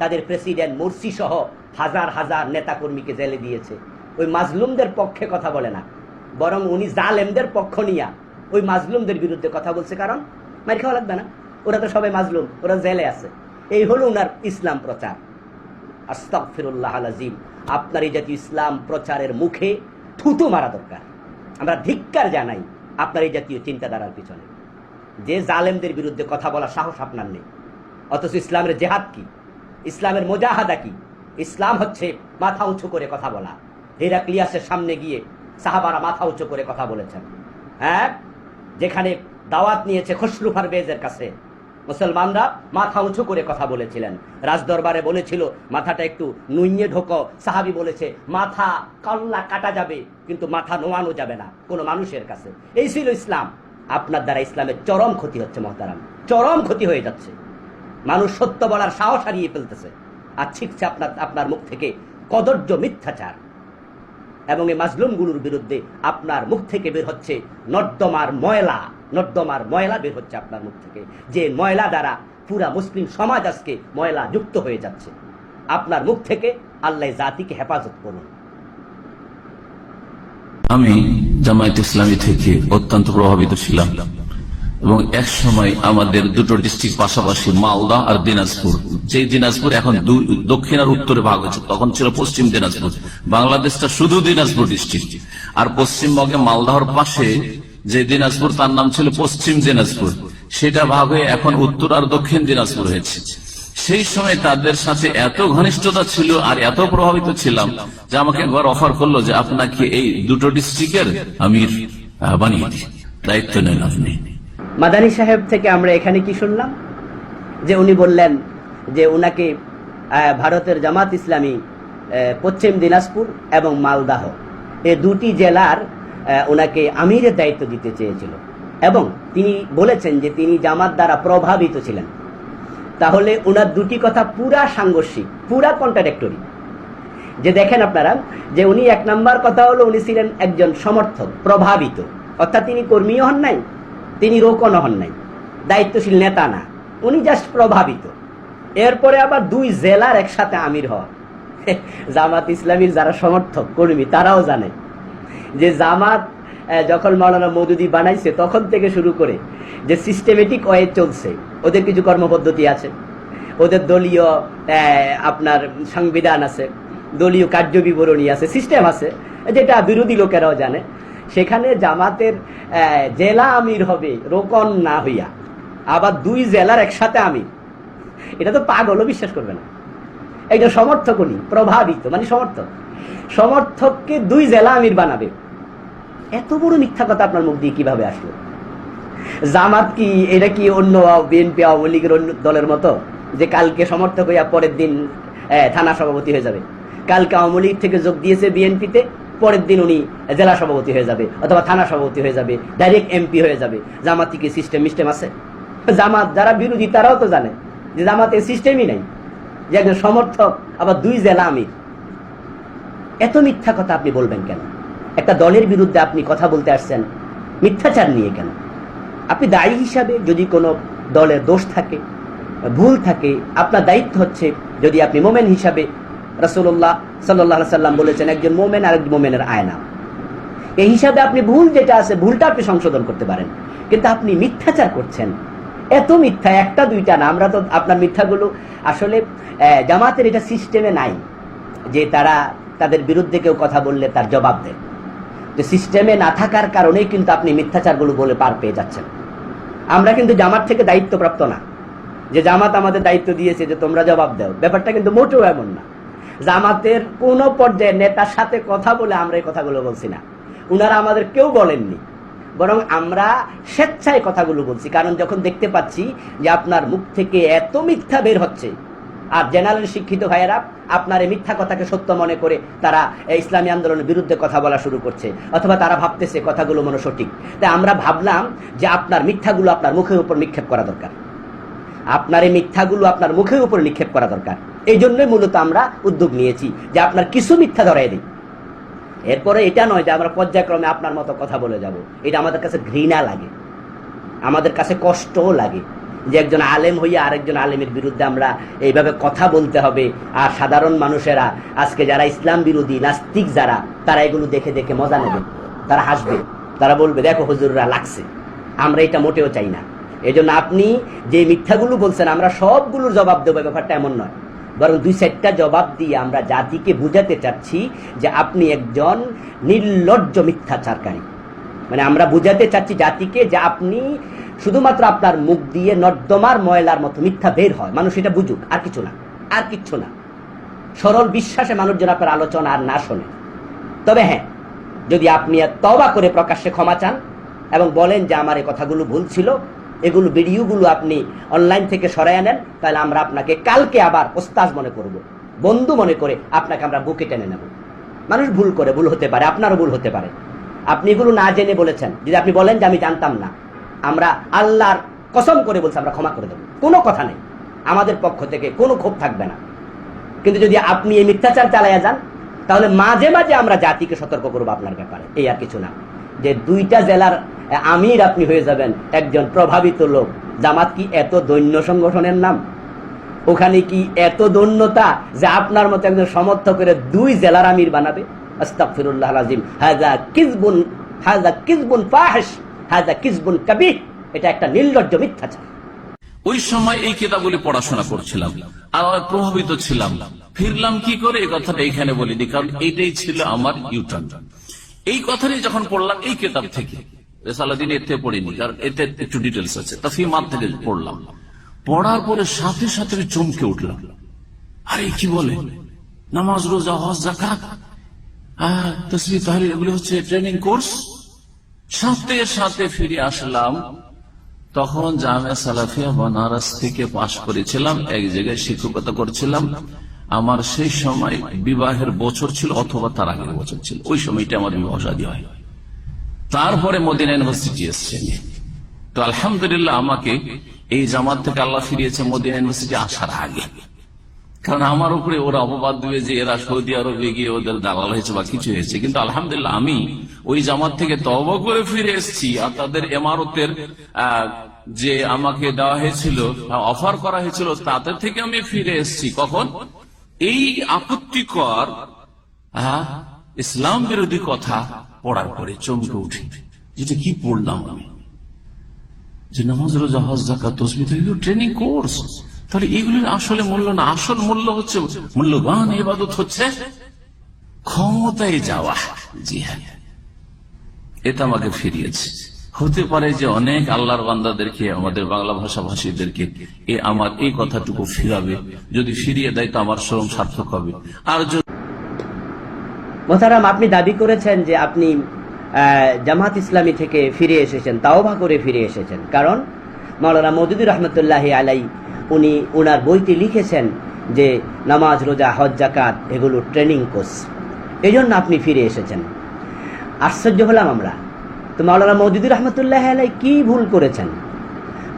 তাদের প্রেসিডেন্ট মোরসি সহ হাজার হাজার নেতা কর্মীকে জেলে দিয়েছে। ওই মাজলুমদের পক্ষে কথা বলে না, বরং উনি জালেমদের পক্ষ নিয়ে ওই মাজলুমদের বিরুদ্ধে কথা বলছে। কারণ মারি খাওয়া লাগবে না, ওরা তো সবাই মাজলুম, ওরা জেলে আছে। এই হলো উনার ইসলাম প্রচার। আস্তাগফিরুল্লাহ আল-আযীম। আপনার এই জাতীয় ইসলাম প্রচারের মুখে থুতু মারা দরকার। আমরা ধিক্কার জানাই আপনার এই জাতীয় চিন্তাধারার পিছনে, যে জালেমদের বিরুদ্ধে কথা বলার সাহস আপনার নেই। অথচ ইসলামের জেহাদ কি, ইসলামের মুজাহাদা কি? ইসলাম হচ্ছে মাথা উঁচু করে কথা বলা। হেরাক্লিয়াসের সামনে গিয়ে সাহাবারা মাথা উঁচু করে কথা বলেছেন। হ্যাঁ, যেখানে দাওয়াত নিয়েছে খসরু পারভেজের কাছে, মুসলমানরা মাথা উঁচু করে কথা বলেছিলেন। রাজদরবারে বলেছিল মাথাটা একটু নুইয়ে ঢোকো, সাহাবী বলেছে মাথা কল্লা কাটা যাবে কিন্তু মাথা নোয়ানো যাবে না কোনো মানুষের কাছে। এই ছিল ইসলাম। আপনার দ্বারা ইসলামের চরম ক্ষতি হচ্ছে মহতারাম, চরম ক্ষতি হয়ে যাচ্ছে। মানুষ সত্য বলার সাহস হারিয়ে ফেলতেছে, আর শিখছে আপনার মুখ থেকে কদর্য মিথ্যাচার। এবং এই মাজলুমগুলোর বিরুদ্ধে আপনার মুখ থেকে বের হচ্ছে নর্দমার ময়লা, নর্দমার ময়লা বের হচ্ছে আপনার মুখ থেকে, যে ময়লা দ্বারা পুরা মুসলিম সমাজ আজকে ময়লা যুক্ত হয়ে যাচ্ছে। আপনার মুখ থেকে আল্লাহ জাতিকে হেফাজত করুন। আমি জামায়াত ইসলামী থেকে অত্যন্ত প্রভাবিত ছিলাম এবং এক সময় আমাদের দুটো ডিস্ট্রিক্ট পাশাপাশি, মালদা আর দিনাজপুর, যে দিনাজপুর এখন দক্ষিণ আর উত্তরে ভাগ হচ্ছে, তখন ছিল পশ্চিম দিনাজপুর। বাংলাদেশটা শুধু দিনাজপুর ডিস্ট্রিক্ট, আর পশ্চিমবঙ্গে মালদাহর পাশে যে দিনাজপুর তার নাম ছিল পশ্চিম দিনাজপুর, সেটা ভাগ হয়ে এখন উত্তর আর দক্ষিণ দিনাজপুর হয়েছে। সেই সময় তাদের সাথে এত ঘনিষ্ঠতা ছিল আর এত প্রভাবিত ছিলাম যে আমাকে একবার অফার করলো যে আপনাকে এই দুটো ডিস্ট্রিক্টের আমির বানিয়ে দিই, দায়িত্ব নেন আপনি। মাদানী সাহেব থেকে আমরা এখানে কি শুনলাম, যে উনি বললেন যে উনাকে ভারতের জামাত ইসলামী পশ্চিম দিনাজপুর এবং মালদাহ এই দুটি জেলার ওনাকে আমিরের দায়িত্ব দিতে চেয়েছিল, এবং তিনি বলেছেন যে তিনি জামাত দ্বারা প্রভাবিত ছিলেন। তাহলে ওনার দুটি কথা পুরা সাংঘর্ষিক, পুরা কন্ট্রাডিক্টরি। যে দেখেন আপনারা, যে উনি এক নাম্বার কথা হলো উনি ছিলেন একজন সমর্থক, প্রভাবিত, অর্থাৎ তিনি কর্মীও হন নাই, তিনি রোকনও হন নাই, দায়িত্বশীল নেতা না, উনি জাস্ট প্রভাবিত। এরপরে আবার দুই জেলার একসাথে আমির হওয়া। জামাত ইসলামীর যারা সমর্থক কর্মী তারাও জানে যে জামাত যখন মাওলানা মওদুদী বানাইছে তখন থেকে শুরু করে যে সিস্টেমেটিক ওয়ে চলছে, ওদের কিছু কর্মপদ্ধতি আছে, ওদের দলীয় আপনার সংবিধান আছে, দলীয় কার্যবিবরণী আছে, সিস্টেম আছে, যেটা বিরোধী লোকেরাও জানে। সেখানে জামাতের জেলা আমির হবে রোকন না হইয়া, আবার দুই জেলার একসাথে আমির, এটা তো পাগলও বিশ্বাস করবে না। একজন সমর্থক উনি প্রভাবিত, মানে সমর্থককে দুই জেলা আমির বানাবে, এত বড় মিথ্যা কথা আপনার মুখ দিয়ে কিভাবে আসলো? জামাত কি এটা কি অন্য বিএনপি আওয়ামী লীগের অন্য দলের মতো যে কালকে সমর্থক হইয়া পরের দিন থানা সভাপতি হয়ে যাবে? কালকে আওয়ামী লীগ থেকে যোগ দিয়েছে বিএনপিতে, পরের দিন উনি জেলা সভাপতি হয়ে যাবে অথবা থানা সভাপতি হয়ে যাবে, ডাইরেক্ট এমপি হয়ে যাবে। জামাত কি সিস্টেম আছে? জামাত যারা বিরোধী তারাও তো জানে যে জামাতের সিস্টেমই নাই, যে একজন সমর্থক আবার দুই জেলা আমির। এত মিথ্যা কথা আপনি বলবেন কেন? একটা দলের বিরুদ্ধে আপনি কথা বলতে আসছেন মিথ্যাচার নিয়ে কেন? আপনি দায়ী হিসাবে যদি কোনো দলের দোষ থাকে, ভুল থাকে, আপনার দায়িত্ব হচ্ছে, যদি আপনি মোমেন হিসাবে, রাসূলুল্লাহ সাল্লাল্লাহু আলাইহি সাল্লাম বলেছেন একজন মোমেন আর একজন মোমেনের আয়না, এই হিসাবে আপনি ভুল যেটা আছে ভুলটা আপনি সংশোধন করতে পারেন। কিন্তু আপনি মিথ্যাচার করছেন, এত মিথ্যা, একটা দুইটা না। আমরা তো আপনার মিথ্যাগুলো আসলে জামাতের এটা সিস্টেমে নাই, যে তারা তাদের বিরুদ্ধে কেউ কথা বললে তার জবাব দেয়। তো সিস্টেমে না থাকার কারণেই কিন্তু আপনি মিথ্যাচারগুলো বলে পার পেয়ে যাচ্ছেন। আমরা কিন্তু জামাত থেকে দায়িত্বপ্রাপ্ত না যে জামাত আমাদের দায়িত্ব দিয়েছে যে তোমরা জবাব দাও, ব্যাপারটা কিন্তু মোটেও এমন না। জামাতের কোন পর্যায়ে নেতার সাথে কথা বলে আমরা এই কথাগুলো বলছি না, উনারা আমাদের কেউ বলেননি, বরং আমরা স্বেচ্ছায় কথাগুলো বলছি। কারণ যখন দেখতে পাচ্ছি যে আপনার মুখ থেকে এত মিথ্যা বের হচ্ছে, আর জেনারেল শিক্ষিত ভাইয়েরা আপনার এই মিথ্যা কথাকে সত্য মনে করে তারা ইসলামী আন্দোলনের বিরুদ্ধে কথা বলা শুরু করছে, অথবা তারা ভাবতেছে কথাগুলো মনে সঠিক। তাই আমরা ভাবলাম যে আপনার মিথ্যাগুলো আপনার মুখের উপর নিক্ষেপ করা দরকার, আপনার এই মিথ্যাগুলো আপনার মুখের উপর নিক্ষেপ করা দরকার। এই জন্যই মূলত আমরা উদ্যোগ নিয়েছি যে আপনার কিছু মিথ্যা ধরাই দিই। এরপরে এটা নয় যে আমরা পর্যায়ক্রমে আপনার মতো কথা বলে যাব, এটা আমাদের কাছে ঘৃণা লাগে, আমাদের কাছে কষ্টও লাগে যে একজন আলেম হইয়া আরেকজন আলেমের বিরুদ্ধে আমরা এইভাবে কথা বলতে হবে। আর সাধারণ মানুষেরা আজকে যারা ইসলাম বিরোধী নাস্তিক যারা, তারা এগুলো দেখে দেখে মজা নেবে, তারা হাসবে, তারা বলবে দেখো হুজুররা লাগছে। আমরা এটা মোটেও চাই না। এই জন্য আপনি যে মিথ্যাগুলো বলছেন আমরা সবগুলোর জবাব দেবো, ব্যাপারটা এমন নয়, বরং 2-4টা জবাব দিয়ে আমরা জাতিকে বুঝাতে চাচ্ছি যে আপনি একজন নির্লজ্জ মিথ্যাচারকারী। মানে আমরা বুঝাতে চাচ্ছি জাতিকে যে আপনি শুধুমাত্র আপনার মুখ দিয়ে নর্দমার ময়লার মতো মিথ্যা বের হয়, মানুষ এটা বুঝুক, আর কিছু না, আর কিচ্ছু না। সরল বিশ্বাসে মানুষজন আপনার আলোচনা আর না শোনে। তবে হ্যাঁ, যদি আপনি তওবা করে প্রকাশ্যে ক্ষমা চান এবং বলেন যে আমার এই কথাগুলো ভুল ছিল, এগুলো ভিডিওগুলো আপনি অনলাইন থেকে সরাইয়া নেন, তাহলে আমরা আপনাকে কালকে আবার ওস্তাদ মনে করব, বন্ধু মনে করে আপনাকে আমরা বুকে টেনে নেব। মানুষ ভুল করে, ভুল হতে পারে, আপনারও ভুল হতে পারে। আপনি এগুলো না জেনে বলেছেন, যদি আপনি বলেন যে আমি জানতাম না, আমরা আল্লাহর কসম করে বলছি আমরা ক্ষমা করে দেব, কোনো কথা নেই, আমাদের পক্ষ থেকে কোনো ক্ষোভ থাকবে না। কিন্তু যদি আপনি এই মিথ্যাচার চালাইয়া যান, তাহলে মাঝে মাঝে আমরা জাতিকে সতর্ক করবো আপনার ব্যাপারে, এই আর কিছু না। যে 2টা জেলার আমির আপনি হয়ে যাবেন, একজন প্রভাবিত লোক। জামাত কি এত দৈন্য সংগঠনের নাম? ওখানে কি এত দৈন্যতা যে আপনার মতো একজন সমর্থকের 2 জেলার আমির বানাবে? আস্তাগফিরুল্লাহ আযীম, হাযা কিযবুন ফাহিশ, হাযা কিযবুন কাবীহ। এটা একটা নির্লজ্জ মিথ্যাচার। ওই সময় এই কিতাবগুলি পড়াশোনা করছিলাম আর প্রভাবিত ছিলাম। ফিরলাম কি করে এই কথাটা এখানে বলিনি, কারণ এইটাই ছিল আমার ইউটার্ন। এই কথাটাই যখন পড়লাম এই কিতাব থেকে, রেসালাদিন এতে পড়িনি, কারণ এতে একটু ডিটেলস আছে, তাফসীর থেকে পড়লাম। পড়ার পরে সাথে সাথে চমকে উঠলাম, আরে কি বলে নামাজ রোজা হজ যাকাত তাসবিহ তাহলিল এগুলো হচ্ছে ট্রেনিং কোর্স। সাথে সাথে ফিরে আসলাম, তখন জামিয়া সালাফিয়া বনারস থেকে পাশ করেছিলাম, এক জায়গায় শিক্ষকতা করছিলাম। আমার সেই সময় বিবাহের বছর ছিল অথবা তার আগের বছর ছিল, ওই সময়টা আমার বিবাহ শাদী হয়। তারপরে মদিনা ইউনিভার্সিটি এসছে। তো আলহামদুলিল্লাহ আমাকে এই জামাত থেকে আল্লাহ ফিরিয়েছে মদিনা ইউনিভার্সিটি আসার আগে, কারণ আমার উপরে ওরা অপবাদ দিবে যে এরা সৌদি আরবে গিয়ে ওদের দালাল হয়েছে বা কিছু হয়েছে। কিন্তু আলহামদুলিল্লাহ আমি ওই জামাত থেকে তওবা করে ফিরে এসেছি। আর তাদের ইমারতের যে আমাকে দেওয়া হয়েছিল, অফার করা হয়েছিল, তাদের থেকে আমি ফিরে এসেছি। কখন? এই আপত্তিকর ইসলাম বিরোধী কথা পড়ার পরে চমকে উঠি, যেটা কি পড়লাম আমি, যে নামাজ রোজা হজ যাকাত তাসবিহ এগুলো ট্রেনিং কোর্স। তাহলে এগুলির আসলে মূল্য না, আসল মূল্য হচ্ছে, মূল্যবান ইবাদত হচ্ছে ক্ষমতায় যাওয়া। জি হ্যাঁ, এটা আমাকে ফিরিয়েছে। হতে পারে যে অনেক আল্লাহর বান্দাদেরকে, আমাদের বাংলা ভাষাভাষীদেরকে আমার এই কথাটুকু ফিরাবে। যদি ফিরিয়ে দেয় তো আমার শ্রম সার্থক হবে। আর মোহতারাম, আপনি দাবি করেছেন যে আপনি জামাত ইসলামী থেকে ফিরে এসেছেন, তাওবা করে ফিরে এসেছেন, কারণ মাওলানা মওদুদী রহমতুল্লাহি আলাইহি উনি ওনার বইতে লিখেছেন যে নামাজ রোজা হজ যাকাত এগুলো ট্রেনিং কোর্স, এই জন্য আপনি ফিরে এসেছেন। আশ্চর্য হলাম আমরা। তো মাওলানা মওদুদী রহমতুল্লাহি আলাইহি কি ভুল করেছেন?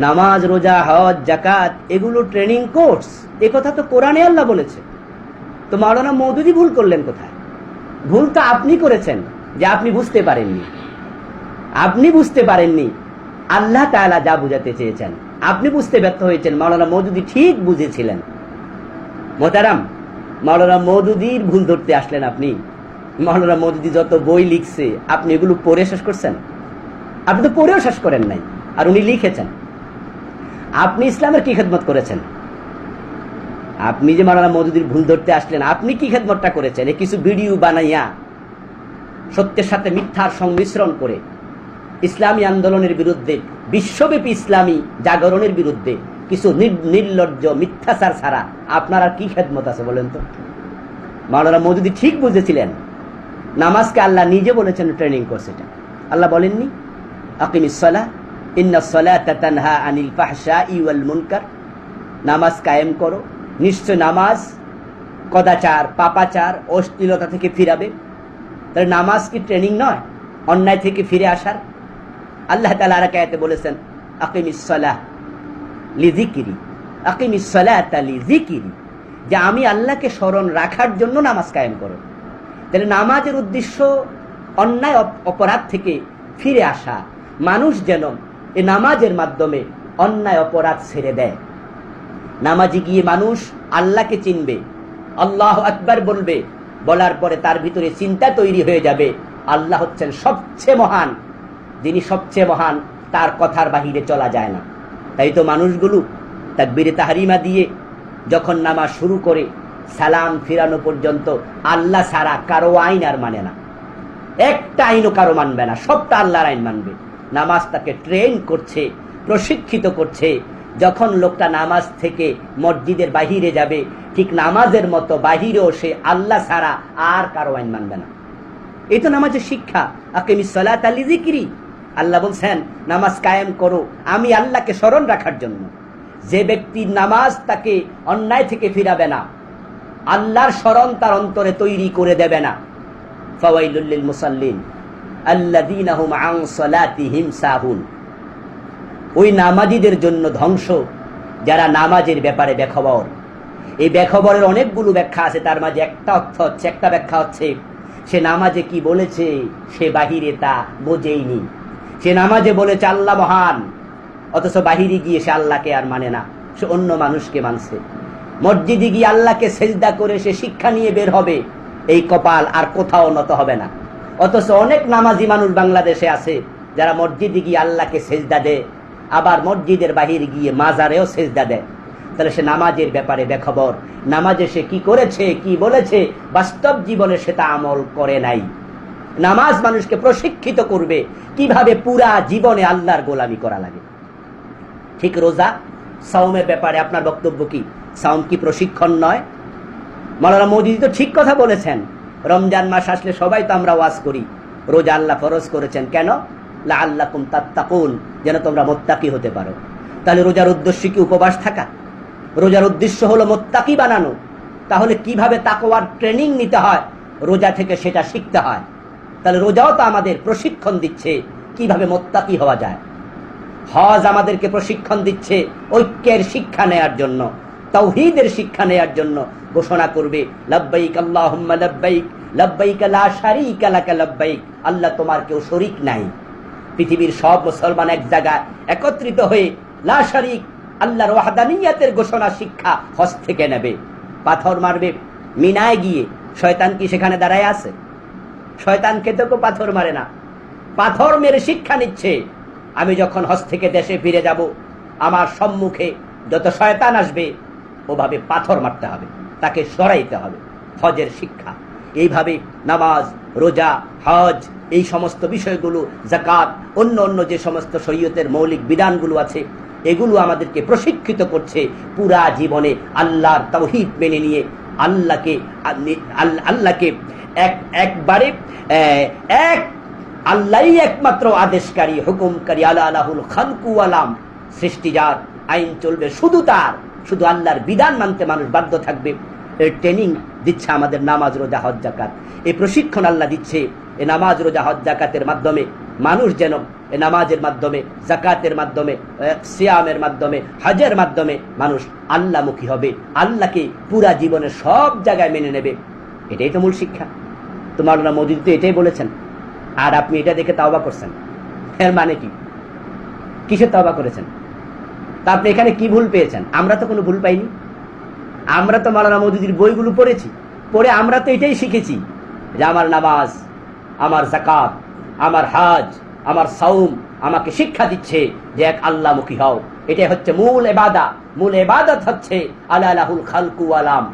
নামাজ রোজা হজ যাকাত এগুলো ট্রেনিং কোর্স, এ কথা তো কোরআনে আল্লাহ বলেছে। তো মাওলানা মওদুদী ভুল করলেন কোথায়? ভুল তো আপনি করেছেন, যে আপনি বুঝতে পারেননি। আপনি বুঝতে পারেননি আল্লাহ তাআলা যা বুঝাতে চেয়েছেন, আপনি বুঝতে ব্যর্থ হয়েছেন। মাওলানা মওদুদী ঠিক বুঝেছিলেন। মোহতারাম, মাওলানা মওদুদীর ভুল ধরতে আসলেন আপনি। মাওলানা মওদুদী যত বই লিখছে আপনি এগুলো পড়ে শেষ করছেন? আপনি তো পড়েও শেষ করেন নাই, আর উনি লিখেছেন। আপনি ইসলামের কি খেদমত করেছেন? আপনি যে মাওলানা মওদুদির ভুল ধরতে আসলেন, আপনি কি খেদমতটা করেছেন? এই কিছু ভিডিও বানাইয়া সত্যের সাথে মিথ্যার সংমিশ্রণ করে ইসলামী আন্দোলনের বিরুদ্ধে, বিশ্বব্যাপী ইসলামী জাগরণের বিরুদ্ধে কিছু নির্লজ্জ মিথ্যাচার ছাড়া আপনার আর কি খেদমত আছে বলেন তো? মাওলানা মওদুদি ঠিক বুঝেছিলেন, নামাজকে আল্লাহ নিজে বলেছেন ট্রেনিং কোর্স। এটা আল্লাহ বলেননি আকিমিস সালাহ ইন্নাস সালাতা তানহা আনিল ফাহশাই ওয়াল মুনকার, নামাজ কায়েম করো, নিশ্চয় নামাজ কদাচার, পাপাচার, অশ্লীলতা থেকে ফিরাবে। তাহলে নামাজ কি ট্রেনিং নয় অন্যায় থেকে ফিরে আসার? আল্লাহ তাআলা আর এক আয়াতে বলেছেন আকিমিস সালাহ লিযিকরি, আকিমিস সালাতা লিযিকরি, যে আমি আল্লাহকে স্মরণ রাখার জন্য নামাজ কায়েম করো। তাহলে নামাজের উদ্দেশ্য অন্যায় অপরাধ থেকে ফিরে আসা, মানুষ যেন এই নামাজের মাধ্যমে অন্যায় অপরাধ ছেড়ে দেয়। নামাজে গিয়ে মানুষ আল্লাহকে চিনবে, আল্লাহু আকবার বলবে, বলার পরে তার ভিতরে চিন্তা তৈরি হয়ে যাবে আল্লাহ হচ্ছেন সবচেয়ে মহান, যিনি সবচেয়ে মহান তার কথার বাহিরে চলা যায় না। তাই তো মানুষগুলো তাকবীরে তাহরিমা দিয়ে যখন নামাজ শুরু করে সালাম ফিরানো পর্যন্ত আল্লাহ ছাড়া কারো আইন আর মানে না, একটা আইনও কারো মানবে না, সবটা আল্লাহর আইন মানবে। নামাজ তাকে ট্রেন করছে, প্রশিক্ষিত করছে। যখন লোকটা নামাজ থেকে মসজিদের বাহিরে যাবে, ঠিক নামাজের মতো বাহিরেও সে আল্লাহ ছাড়া আর কারো আইন মানবে না। এই তো নামাজের শিক্ষা, আকিমিস সালাতা লিযিকরি। আল্লাহ বলছেন নামাজ কায়েম করো আমি আল্লাহকে স্মরণ রাখার জন্য। যে ব্যক্তির নামাজ তাকে অন্যায় থেকে ফিরাবে না, আল্লাহর স্মরণ তার অন্তরে তৈরি করে দেবে না, ফাওয়াইলুল লিল মুসাল্লিন আল্লাযীনা হুম আন সালাতিহিম সাহুন, ওই নামাজীদের জন্য ধ্বংস যারা নামাজের ব্যাপারে বেখবর। এই বেখবরের অনেকগুলো ব্যাখ্যা আছে, তার মাঝে একটা ব্যাখ্যা হচ্ছে সে নামাজে কি বলেছে সে বাহিরে তা বোঝেইনি। সে নামাজে বলেছে আল্লাহ মহান, অথচ বাহিরে গিয়ে সে আল্লাহকে আর মানে না, সে অন্য মানুষকে মানছে। মসজিদে গিয়ে আল্লাহকে সেজদা করে সে শিক্ষা নিয়ে বের হবে, এই কপাল আর কোথাও নত হবে না। অথচ অনেক নামাজি মানুষ বাংলাদেশে আছে যারা মসজিদে গিয়ে আল্লাহকে সেজদা দেয়, আবার মসজিদের বাহিরে গিয়ে মাজারেও সেজদা দেয়। তাহলে সে নামাজের ব্যাপারে বেখবর, নামাজে সে কি করেছে কি বলেছে বাস্তব জীবনে সেটা আমল করে নাই। নামাজ মানুষকে প্রশিক্ষিত করবে কিভাবে পুরা জীবনে আল্লাহর গোলামি করা লাগে। ঠিক রোজা সাওমের ব্যাপারে আপনার বক্তব্য কি? সাওম কি প্রশিক্ষণ নয়? মাওলানা মওদুদি তো ঠিক কথা বলেছেন। রমজান মাস আসলে সবাই তো আমরা ওয়াজ করি, রোজা আল্লাহ ফরজ করেছেন কেন? লাআল্লাকুম তাত্তাকুন, যেন তোমরা মুত্তাকি হতে পারো। তাহলে রোজার উদ্দেশ্য কি উপবাস থাকা? রোজার উদ্দেশ্য হলো মুত্তাকি বানানো। তাহলে কিভাবে তাকওয়ার ট্রেনিং নিতে হয় রোজা থেকে সেটা শিখতে হয়। তাহলে রোজাও তো আমাদের প্রশিক্ষণ দিচ্ছে কিভাবে মুত্তাকি হওয়া যায়। হজ আমাদেরকে প্রশিক্ষণ দিচ্ছে ঐক্যের শিক্ষা নেয়ার জন্য, তাওহীদের শিক্ষা নেয়ার জন্য। ঘোষণা করবে লাব্বাইক আল্লাহুম্মা লাব্বাইক, লাব্বাইক লা শারীকা লাকা লাব্বাইক, আল্লাহ তোমার কেউ শরীক নাই। পৃথিবীর সব মুসলমান এক জায়গায় একত্রিত হয়ে লা শারীক, আল্লাহর ওয়াহদানিয়াতের ঘোষণা শিক্ষা হজ থেকে নেবে। পাথর মারবে মিনায় গিয়ে, শয়তান কি সেখানে দাঁড়ায় আছে? শয়তানকে তো কেউ পাথর মারে না, পাথর মেরে শিক্ষা নিচ্ছে আমি যখন হজ থেকে দেশে ফিরে যাব আমার সম্মুখে যত শয়তান আসবে ওভাবে পাথর মারতে হবে, তাকে সরাইতে হবে। হজের শিক্ষা এইভাবে নামাজ, রোজা, হজ, এই সমস্ত বিষয়গুলো, যাকাত, অন্য অন্য যে সমস্ত শরীয়তের মৌলিক বিধানগুলো আছে এগুলো আমাদেরকে প্রশিক্ষিত করছে পুরা জীবনে আল্লাহর তাওহীদ মেনে নিয়ে আল্লাহকে একবারে এক আল্লাহই একমাত্র আদেশকারী, হুকুমকারী। আলাহুল খালকু আলাম, সৃষ্টি যার, আইন চলবে শুধু তার, শুধু আল্লাহর বিধান মানতে মানুষ বাধ্য থাকবে। এর ট্রেনিং দিচ্ছে আমাদের নামাজ, রোজা, হজ, যাকাত। এই প্রশিক্ষণ আল্লাহ দিচ্ছে এই নামাজ, রোজা, হজ, যাকাতের মাধ্যমে। মানুষ যেন এই নামাজের মাধ্যমে, যাকাতের মাধ্যমে, সিয়ামের মাধ্যমে, হজের মাধ্যমে মানুষ আল্লাহমুখী হবে, আল্লাহকে পুরা জীবনে সব জায়গায় মেনে নেবে। এটাই তো মূল শিক্ষা। তো মাওলানা মওদুদি তো এটাই বলেছেন, আর আপনি এটা দেখে তাওবা করছেন। এর মানে কি? কিসের তাওবা করেছেন? তা আপনি এখানে কি ভুল পেয়েছেন? আমরা তো কোনো ভুল পাইনি। আমরা তো মাওলানা মওদুদির বইগুলো পড়েছি, পড়ে আমরা তো এটাই শিখেছি যে আমার নামাজ, আমার যাকাত, আমার হজ, আমার সাওম আমাকে শিক্ষা দিচ্ছে যে এক আল্লাহমুখী হও। এটাই হচ্ছে মূল ইবাদত, মূল ইবাদত হচ্ছে আলা লাহুল খালকু ওয়াল আম,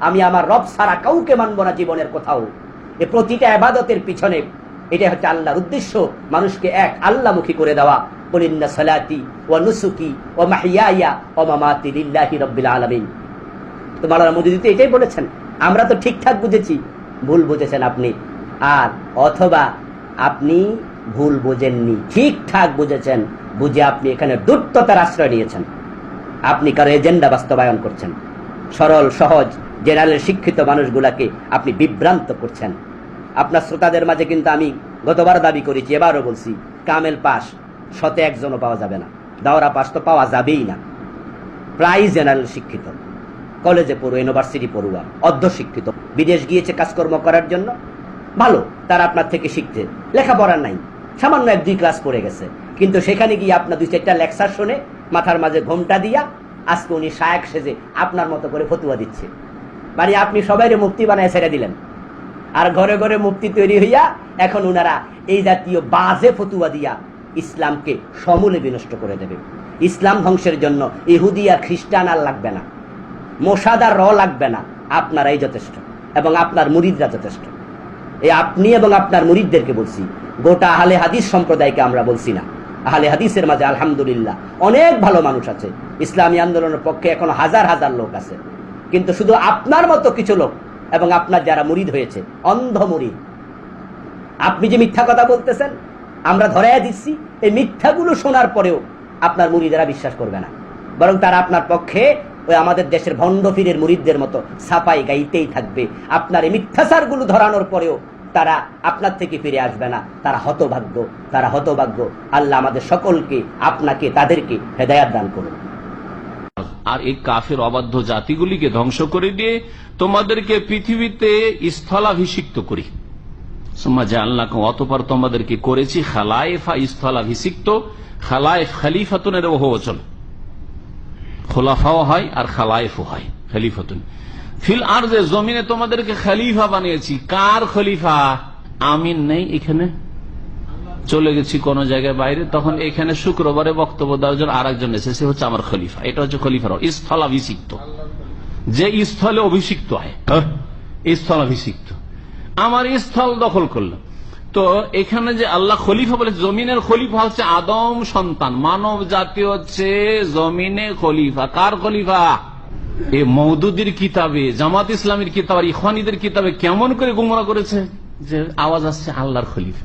আমি আমার রব ছাড়া কাউকে মানব না জীবনের কোথাও। এই প্রতিটা ইবাদতের পিছনে এটা হচ্ছে আল্লাহর উদ্দেশ্য, মানুষকে এক আল্লাহমুখী করে দেওয়া। কুল ইন্না সালাতি ওয়া নুসুকি ওয়া মাহইয়ায়া ওয়া মামাতি লিল্লাহি রাব্বিল আলামিন। তো মাওলানা মওদুদী তো এটাই বলেছেন। আমরা তো ঠিকঠাক বুঝেছি, ভুল বুঝেছেন আপনি। আর অথবা আপনি ভুল বোঝেননি, ঠিকঠাক বুঝেছেন, বুঝে আপনি এখানে দুর্ততার আশ্রয় নিয়েছেন। আপনি কারো এজেন্ডা বাস্তবায়ন করছেন, সরল সহজ জেনারেল শিক্ষিত মানুষগুলাকে আপনি বিভ্রান্ত করছেন। আপনার শ্রোতাদের মাঝে কিন্তু আমি গতবার দাবি করেছি, এবারও বলছি, কামেল পাস শতে একজনও পাওয়া যাবে না, দাওরা পাস তো পাওয়া যাবেই না। প্রায় জেনারেল শিক্ষিত, কলেজে পড়ুয়া, ইউনিভার্সিটি পড়ুয়া, অর্ধশিক্ষিত, বিদেশ গিয়েছে কাজকর্ম করার জন্য, ভালো, তারা আপনার থেকে শিখতে, লেখাপড়ার নাই, সামান্য 1-2 ক্লাস পড়ে গেছে, কিন্তু সেখানে গিয়ে আপনার 2-4টা লেকচার শুনে মাথার মাঝে ঘোমটা দিয়া আজকে উনি শায়েক সেজে আপনার মতো করে ফতুয়া দিচ্ছে। মানে আপনি সবাইরে মুফতি বানায় ছেড়ে দিলেন, আর ঘরে ঘরে মুফতি তৈরি হইয়া এখন উনারা এই জাতীয় বাজে ফতুয়া দিয়া ইসলামকে সমূলে বিনষ্ট করে দেবে। ইসলাম ধ্বংসের জন্য ইহুদি আর খ্রিস্টান আর লাগবে না, মোসাদ আর লাগবে না, আপনারাই যথেষ্ট এবং আপনার মুরিদরা যথেষ্ট। এই আপনি এবং আপনার মুরিদদেরকে বলছি, গোটা আহলে হাদিস সম্প্রদায়কে আমরা বলছি না। আহলে হাদিসের মাঝে আলহামদুলিল্লাহ অনেক ভালো মানুষ আছে, ইসলামী আন্দোলনের পক্ষে এখন হাজার হাজার লোক আছে, কিন্তু শুধু আপনার মতো কিছু লোক এবং আপনার যারা মুরিদ হয়েছে, অন্ধ মুরিদ। আপনি যে মিথ্যা কথা বলতেছেন আমরা ধরাইয়া দিচ্ছি, এই মিথ্যাগুলো শোনার পরেও আপনার মুরিদেরা বিশ্বাস করবে না, বরং তারা আপনার পক্ষে ওই আমাদের দেশের ভণ্ড পীরের মুরিদদের মতো সাফাই গাইতেই থাকবে। আপনার এই মিথ্যাচারগুলো ধরানোর পরেও তারা আপনার থেকে ফিরে আসবে না। তারা হতভাগ্য, তারা হতভাগ্য। আল্লাহ আমাদের সকলকে, আপনাকে, তাদেরকে হেদায়াত দান করুন। আর এই কাফের অবাধ্য জাতিগুলিকে ধ্বংস করে দিয়ে তোমাদেরকে পৃথিবীতে স্থলাভিষিক্ত করি। অতঃপর তোমাদেরকে করেছি খালায়েফা, স্থলাভিষিক্ত। খালায়েফ খলিফাতুনের বহুবচন, খোলাফাও হয় আর খালায়েফও হয়, খলিফাতুন। ফিল আরজে, জমিনে তোমাদেরকে খলিফা বানিয়েছি। কার খলিফা? আমিন নেই এখানে, চলে গেছি কোন জায়গায় বাইরে, তখন এখানে শুক্রবারে বক্তব্য দেওয়ার জন্য আর একজন এসেছে, হচ্ছে আমার খলিফা। এটা হচ্ছে খলিফার স্থলাভিষিক্ত, যে স্থলে অভিষিক্ত হয়, স্থলাভিষিক্ত। আমার স্থল দখল করলো। তো এখানে যে আল্লাহ খলিফা বলে, জমিনের খলিফা হচ্ছে আদম সন্তান, মানব জাতি হচ্ছে জমিনে খলিফা। কার খলিফা? এই মওদুদীর কিতাবে, জামাত ইসলামের কিতাব আর ইখওয়ানীদের কিতাবে কেমন করে গুমরা করেছে যে আওয়াজ আসছে আল্লাহর খলিফা।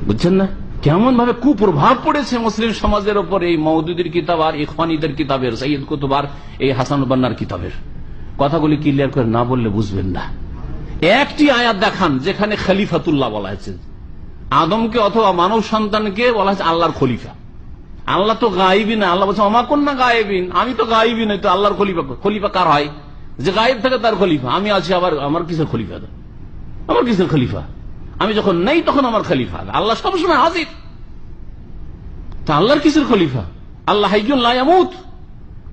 বুঝছেন না কেমন ভাবে কুপ্রভাব পড়েছে মুসলিম সমাজের উপর এই মওদুদীর কিতাব আর ইখওয়ানীদের কিতাবের, সাইয়্যিদ কুতুব আর এই হাসান বান্নার কিতাবের। কথাগুলি ক্লিয়ার করে না বললে বুঝবেন না। একটি আয়াত দেখান যেখানে খলিফাতুল্লাহ বলা হয়েছে, আদমকে অথবা মানব সন্তানকে বলা হয়েছে আল্লাহর খলিফা। আল্লাহ তো গায়েবী না, আল্লাহ বলছে অমাকুন না গায়েবীন, আমি তো গায়েবী নই, তো আল্লাহর খলিফা। খলিফা কার হয়? যে গায়েব থাকে তার খলিফা। আমি আছি, আবার আমার কিসের খলিফা? আমার কিসের খলিফা? আমি যখন নেই তখন আমার খলিফা। আল্লাহ সবসময় হাজির, তা আল্লাহর কিসের খলিফা? আল্লাহ হাইয়ুন লা ইয়ামুত,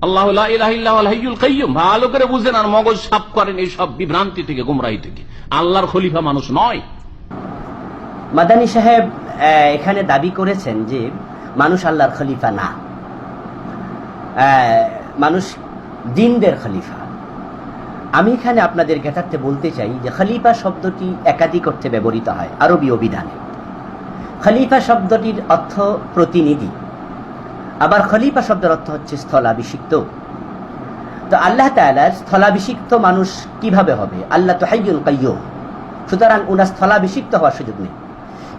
আল্লাহু লা ইলাহা ইল্লা হুয়াল হাইয়ুল কাইয়্যুম। ভালো করে বুঝেন আর মগজ সাফ করেন এই সব বিভ্রান্তি থেকে, গুমরাহি থেকে। আল্লাহর খলিফা মানুষ নয়। মাদানী সাহেব এখানে দাবি করেছেন যে মানুষ আল্লাহর খলিফা না, মানুষ জিনদের খলিফা। আমি এখানে আপনাদের জ্ঞাতার্থে বলতে চাই যে খলিফা শব্দটি একাধিক অর্থে ব্যবহৃত হয় আরবি অভিধানে। খলিফা শব্দটির অর্থ প্রতিনিধি, আবার খলিফা শব্দের অর্থ হচ্ছে স্থলাভিষিক্ত। তো আল্লাহ তাআলার স্থলাভিষিক্ত মানুষ কিভাবে হবে? আল্লাহ তো হাইয়ুল কাইয়্যুম, সুতরাং উনার স্থলাভিষিক্ত হওয়ার সুযোগ নেই,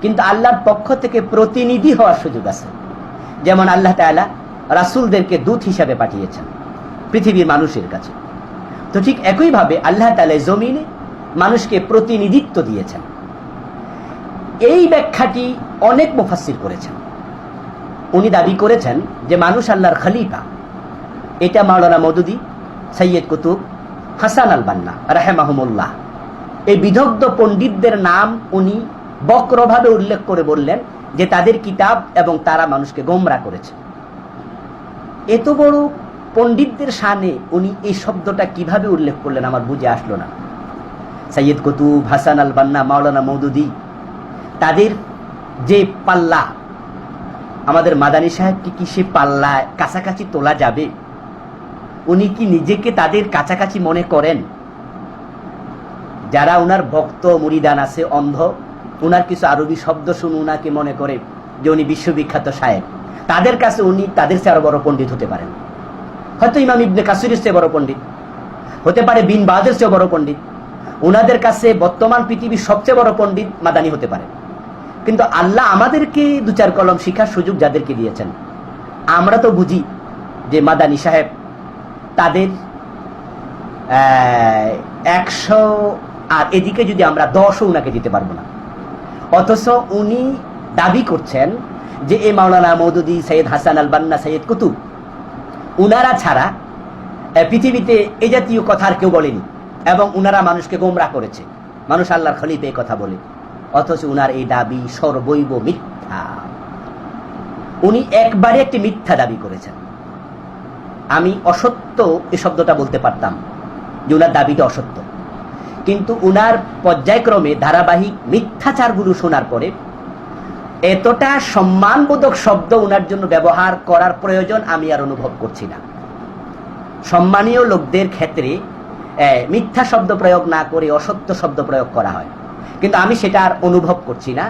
কিন্তু আল্লাহর পক্ষ থেকে প্রতিনিধি হওয়ার সুযোগ আছে। যেমন আল্লাহ তাআলা রাসূলদেরকে দূত হিসাবে পাঠিয়েছেন পৃথিবীর মানুষের কাছে, তো ঠিক একইভাবে আল্লাহ তাআলা জমিনে মানুষকে প্রতিনিধিত্ব দিয়েছেন। এই ব্যাখ্যাটি অনেক মুফাসসির করেছেন। উনি দাবি করেছেন যে মানুষ আল্লাহর খলিফা। এটা মাওলানা মওদুদী, সাইয়্যিদ কুতুব, হাসান আল বান্না রাহিমাহুমুল্লাহ, এই বিদগ্ধ পণ্ডিতদের নাম উনি বক্রভাবে উল্লেখ করে বললেন যে তাদের কিতাব এবং তারা মানুষকে গোমরা করেছে। এত বড় পণ্ডিতদের শানে উনি এই শব্দটা কিভাবে উল্লেখ করলেন আমার বুঝে আসলো না। সাইয়্যিদ কুতুব, হাসান আল বান্না, মাওলানা মওদুদী, তাদের যে পাল্লা, আমাদের মাদানী সাহেবকে কি সে পাল্লায় কাছাকাছি তোলা যাবে? উনি কি নিজেকে তাদের কাছাকাছি মনে করেন? যারা উনার ভক্ত মুরিদান আছে অন্ধ, উনার কিছু আরবি শব্দ শুনে উনাকে মনে করে যে উনি বিশ্ববিখ্যাত শায়েখ। তাদের কাছে উনি তাদের চেয়ে আরো বড় পণ্ডিত হতে পারেন। হয়তো ইমাম ইবনে কাসিরের চেয়ে বড় পণ্ডিত হতে পারে, বিন বাদের চেয়ে বড় পণ্ডিত। উনাদের কাছে বর্তমান পৃথিবীর সবচেয়ে বড় পণ্ডিত মাদানী হতে পারে। কিন্তু আল্লাহ আমাদেরকে দু চার কলম শিখার সুযোগ যাদেরকে দিয়েছেন, আমরা তো বুঝি যে মাদানী সাহেব তাদের 100 আর এদিকে যদি আমরা 10ও উনাকে দিতে পারবো না। অথচ উনি দাবি করছেন যে এ মাওলানা মওদুদী, সৈয়দ হাসান আল বান্না, সৈয়দ কুতুব, উনারা ছাড়া পৃথিবীতে এই জাতীয় কথা আর কেউ বলেনি, এবং উনারা মানুষকে গোমরাহ করেছে। মানুষ আল্লাহর খলিফা এই কথা বলে, অথচ উনার এই দাবি সর্বৈব মিথ্যা। উনি একবারে একটি মিথ্যা দাবি করেছেন। আমি অসত্য এই শব্দটা বলতে পারতাম যে উনার দাবিটা অসত্য, কিন্তু উনার পর্যায়ক্রমে ধারাবাহিক মিথ্যাচারগুলো শোনার পরে এতটা সম্মানবোধক শব্দ উনার জন্য ব্যবহার করার প্রয়োজন আমি আর অনুভব করছি না। সম্মানীয় লোকদের ক্ষেত্রে মিথ্যা শব্দ প্রয়োগ না করে অসত্য শব্দ প্রয়োগ করা হয়, কিন্তু আমি সেটা আর অনুভব করছি না।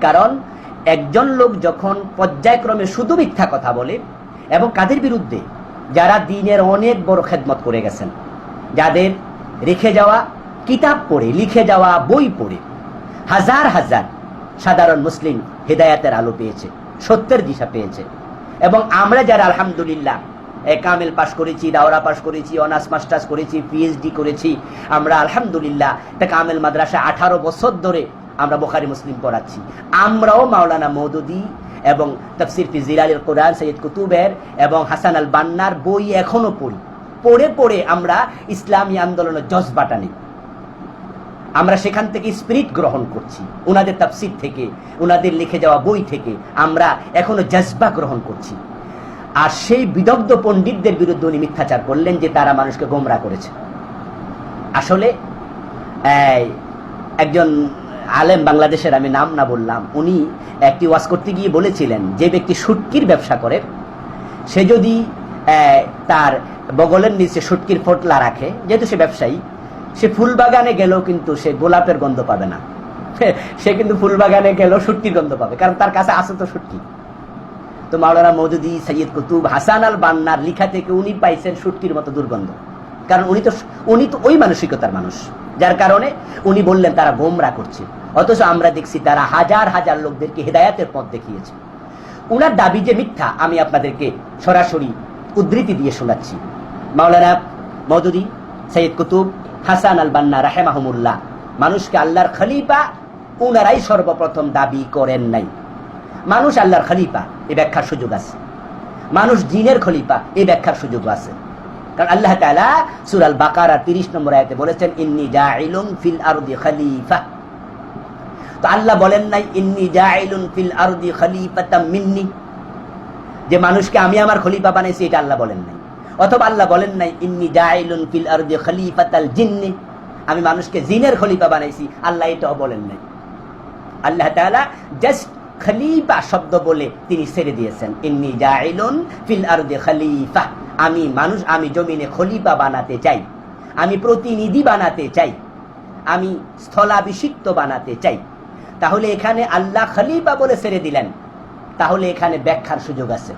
কারণ একজন লোক যখন পর্যায়ক্রমে শুধু মিথ্যা কথা বলে, এবং কাদের বিরুদ্ধে? যারা দ্বীনের অনেক বড় খেদমত করে গেছেন, যাদের রেখে যাওয়া কিতাব পড়ে, লিখে যাওয়া বই পড়ে হাজার হাজার সাধারণ মুসলিম হেদায়াতের আলো পেয়েছে, সত্যের দিশা পেয়েছে। এবং আমরা যারা আলহামদুলিল্লাহ কামেল পাশ করেছি, দাওরা পাশ করেছি, অনার্স মাস্টার্স করেছি, পিএইচডি করেছি, আমরা আলহামদুলিল্লাহ একটা কামেল মাদ্রাসা 18 বছর ধরে আমরা বুখারী মুসলিম পড়াচ্ছি। আমরাও মাওলানা মওদুদী এবং তাফসীর ফি জিলালিল কুরআন, সৈয়দ কুতুবের এবং হাসান আল বান্নার বই এখনো পড়ি। পড়ে পড়ে আমরা ইসলামী আন্দোলনের জজবাটা নিই, আমরা সেখান থেকে স্পিরিট গ্রহণ করছি, উনাদের তাফসীর থেকে, উনাদের লিখে যাওয়া বই থেকে আমরা এখনো জজবা গ্রহণ করছি। আর সেই বিদগ্ধ পণ্ডিতদের বিরুদ্ধে উনি মিথ্যাচার করলেন যে তারা মানুষকে গোমরাহ করেছে। আসলে একজন আলেম বাংলাদেশের, আমি নাম না বললাম, উনি একটি ওয়াজ করতে গিয়ে বলেছিলেন যে ব্যক্তি শুটকির ব্যবসা করে সে যদি তার বগলের নিচে শুটকির ফোটলা রাখে, যেহেতু সে ব্যবসায়ী, সে ফুল বাগানে গেলেও কিন্তু সে গোলাপের গন্ধ পাবে না, সে কিন্তু ফুল বাগানে গেলেও শুটকির গন্ধ পাবে, কারণ তার কাছে আছে তো শুটকি। তো মাওলানা মওদুদী, সৈয়দ কুতুব, হাসান আল বান্নার লিখা থেকে উনি পাইছেন শুটকির মতো দুর্গন্ধ, কারণ উনি তো ওই মানসিকতার মানুষ, যার কারণে উনি বললেন তারা গোমরাহ করছে। অথচ আমরা দেখছি তারা হাজার হাজার লোকদেরকে হেদায়াতের পথ দেখিয়েছে। উনার দাবি যে মিথ্যা, আমি আপনাদেরকে সরাসরি উদ্ধৃতি দিয়ে শোনাচ্ছি। মাওলানা মওদুদী, সৈয়দ কুতুব, হাসান আল বান্না রাহেমাহুমুল্লাহ মানুষকে আল্লাহর খলিফা উনারাই সর্বপ্রথম দাবি করেন নাই। মানুষ আল্লাহর খলিফা, এই ব্যাখ্যার সুযোগ আছে। মানুষ জিনের খলিফা, এই ব্যাখ্যার সুযোগ আছে। কারণ আল্লাহ তাআলা সূরা আল বাকারা 30 নম্বর আয়াতে বলেছেন, ইন্নী জাইলুন ফিল আরদি খলিফা। তো আল্লাহ বলেন নাই ইন্নী জাইলুন ফিল আরদি খলিফাতাম মিন্নি, যে মানুষকে আমি আমার খলিফা বানাইছি, এটা আল্লাহ বলেন নাই। অথবা আল্লাহ বলেন নাই ইন্নী জাইলুন ফিল আরদি খলিফাতাল জিন্নি, আমি মানুষকে জিনের খলিফা বানাইছি, আল্লাহ এটাও বলেন নাই। আল্লাহ তাআলা জাস্ট খলিফা শব্দ বলে তিনি ছেড়ে দিয়েছেন, ইন্নী জাইলুন ফিল আরদি খলিফা, আমি জমিনে খলিফা বানাতে চাই, আমি প্রতিনিধি বানাতে চাই, আমি স্থলাভিষিক্ত বানাতে চাই। তাহলে এখানে আল্লাহ খলিফা বলে ছেড়ে দিলেন, তাহলে এখানে ব্যাখ্যার সুযোগ আছে।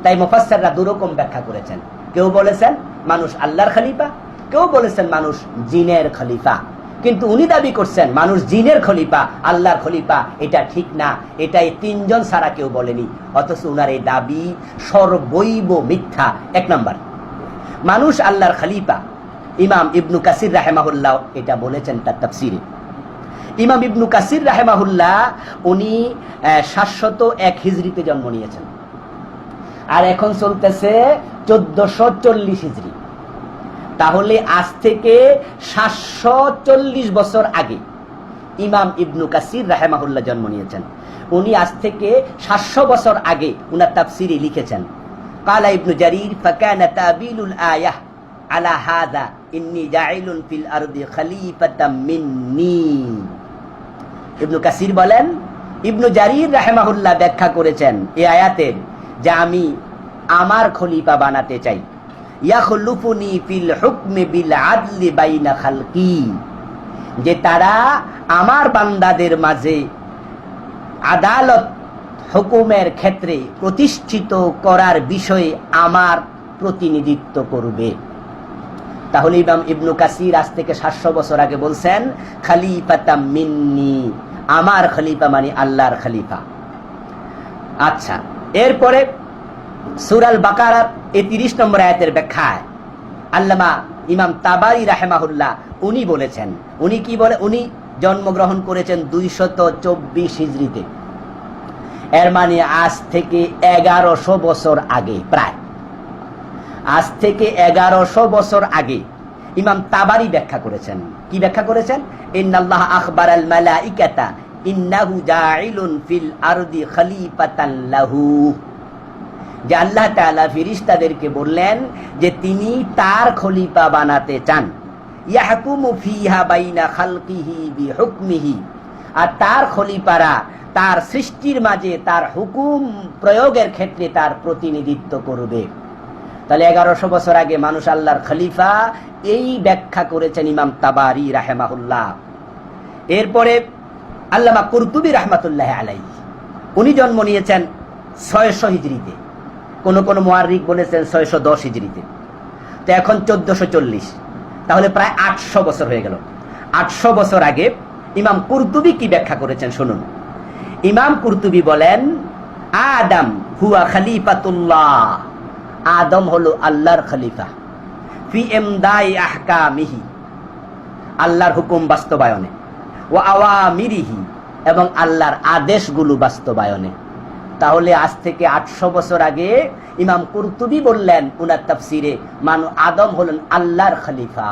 তাই মুফাসসিররা দুরকম ব্যাখ্যা করেছেন। কেউ বলেছেন মানুষ আল্লাহর খলিফা, কেউ বলেছেন মানুষ জিনের খলিফা। কিন্তু উনি দাবি করছেন মানুষ জিনের খলিফা, আল্লাহর খলিফা। এটা ঠিক না, এটাই 3 জন ছাড়া কেউ বলেনি। অথচ উনার এই দাবি সর্বৈব মিথ্যা। 1 নাম্বার, মানুষ আল্লাহর খলিফা, ইমাম ইবনু কাসির রাহেমাহুল্লাহ এটা বলেছেন তার তাফসীরে। ইমাম ইবনু কাসির রাহেমাহুল্লাহ উনি 701 হিজরিতে জন্ম নিয়েছেন, আর এখন চলতেছে 1440 হিজরি। তাহলে আজ থেকে 740 বছর আগে ইমাম ইবনু কাসির রাহেমাহুল্লাহ জন্ম নিয়েছেন। উনি আজ থেকে 700 বছর আগে উনার তাফসীরে লিখেছেন, কালা ইবনু জারির ফাকানা তাবিলুল আয়াহ আলা হাযা ইন্নী জাইলুন ফিল আরদি খলিফাতাম মিন্নি। ইবনু কাসির বলেন, ইবনু জারির রাহেমাহুল্লাহ ব্যাখ্যা করেছেন এই আয়াতের যে আমি আমার খলিফা বানাতে চাই, ইয়াখলুফুনি ফিল হুকমি বিল আদলি বাইনা খালকি, যে তারা আমার বান্দাদের মাঝে আদালত হুকুমের ক্ষেত্রে প্রতিষ্ঠিত করার বিষয়ে আমার প্রতিনিধিত্ব করবে। তাহলে ইমাম ইবনু কাসির আজ থেকে 700 বছর আগে বলছেন খলিফাতাম মিন্নি, আমার খলিফা মানে আল্লাহর খলিফা। আচ্ছা, এরপরে সূরা আল বাকারার 30 নম্বর আয়াতের ব্যাখ্যায় আল্লামা ইমাম তাবারি রাহেমাহুল্লাহ উনি বলেছেন, উনি কি বলে, উনি জন্মগ্রহণ করেছেন 224 হিজরিতে, এর মানে আজ থেকে 1100 বছর আগে, প্রায় আজ থেকে 1100 বছর আগে ইমাম তাবারি ব্যাখ্যা করেছেন। কি ব্যাখ্যা করেছেন? ইন্নাল্লাহ আখবারাল মালাইকাতা ইন্নাহু জাইলুন ফিল আরদি খলিফাতান লাহু, যে আল্লাহ তাআলা ফেরেশতাদেরকে বললেন যে তিনি তার খলিফা বানাতে চান। ইয়াহকুমু ফিহা বাইনা খালকিহি বিহুকমিহি, আর তার খলিফারা তার সৃষ্টির মাঝে তার হুকুম প্রয়োগের ক্ষেত্রে তার প্রতিনিধিত্ব করবে। তাহলে 1100 বছর আগে মানুষ আল্লাহর খলিফা, এই ব্যাখ্যা করেছেন ইমাম তাবারি রাহেমাহুল্লাহ। এরপরে আল্লামা কুরতুবী রাহমাতুল্লাহ আলাইহি, উনি জন্ম নিয়েছেন 600 হিজরিতে, কোন কোন মুআররিখ বলেছেন 610 হিজরিতে, তো এখন 1440, তাহলে প্রায় 800 বছর হয়ে গেল। 800 বছর আগে ইমাম কুরতুবী কি ব্যাখ্যা করেছেন শুনুন। ইমাম কুরতুবী বলেন আদম হুয়া খলিফাতুল্লাহ, আদম হলো আল্লাহর খলিফা, ফি ইমদাই আহকামিহি, আল্লাহর হুকুম বাস্তবায়নে, ওয়া আওয়ামিরিহি, এবং আল্লাহর আদেশগুলো বাস্তবায়নে। তাহলে আজ থেকে 800 বছর আগে ইমাম কুরতুবী বললেন উনার তাফসিরে, আদম হলেন আল্লাহর খলিফা।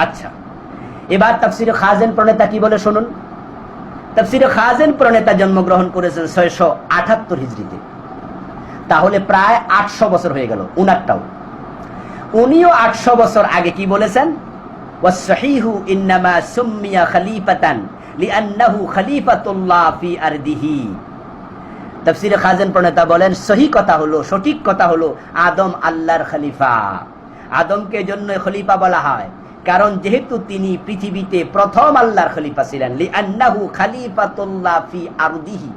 আচ্ছা, এবার তাফসিরে খাজেন প্রণেতা কি বলে শুনুন। তাফসিরে খাজেন প্রণেতা জন্মগ্রহণ করেছেন 678 হিজরিতে, তাহলে প্রায় 800 বছর হয়ে গেল উনারটাও। উনিও 800 বছর আগে কি বলেছেন? ওয়াসসহিহু ইন্নামা সুম্মিয়া খলিফাতান লিআন্নাহু খলিফাতুল্লাহ ফি আরদিহি। তাফসিরে খাজেন প্রণেতা বলেন সহি কথা হলো, সঠিক কথা হলো, আদম আল্লাহর খলিফা। আদমকে জন্য খলিফা বলা হয় কারণ যেহেতু তিনি পৃথিবীতে প্রথম আল্লাহর খলিফা ছিলেন, লিআন্নাহু খলিফাতুল্লাহ ফি আরদিহি,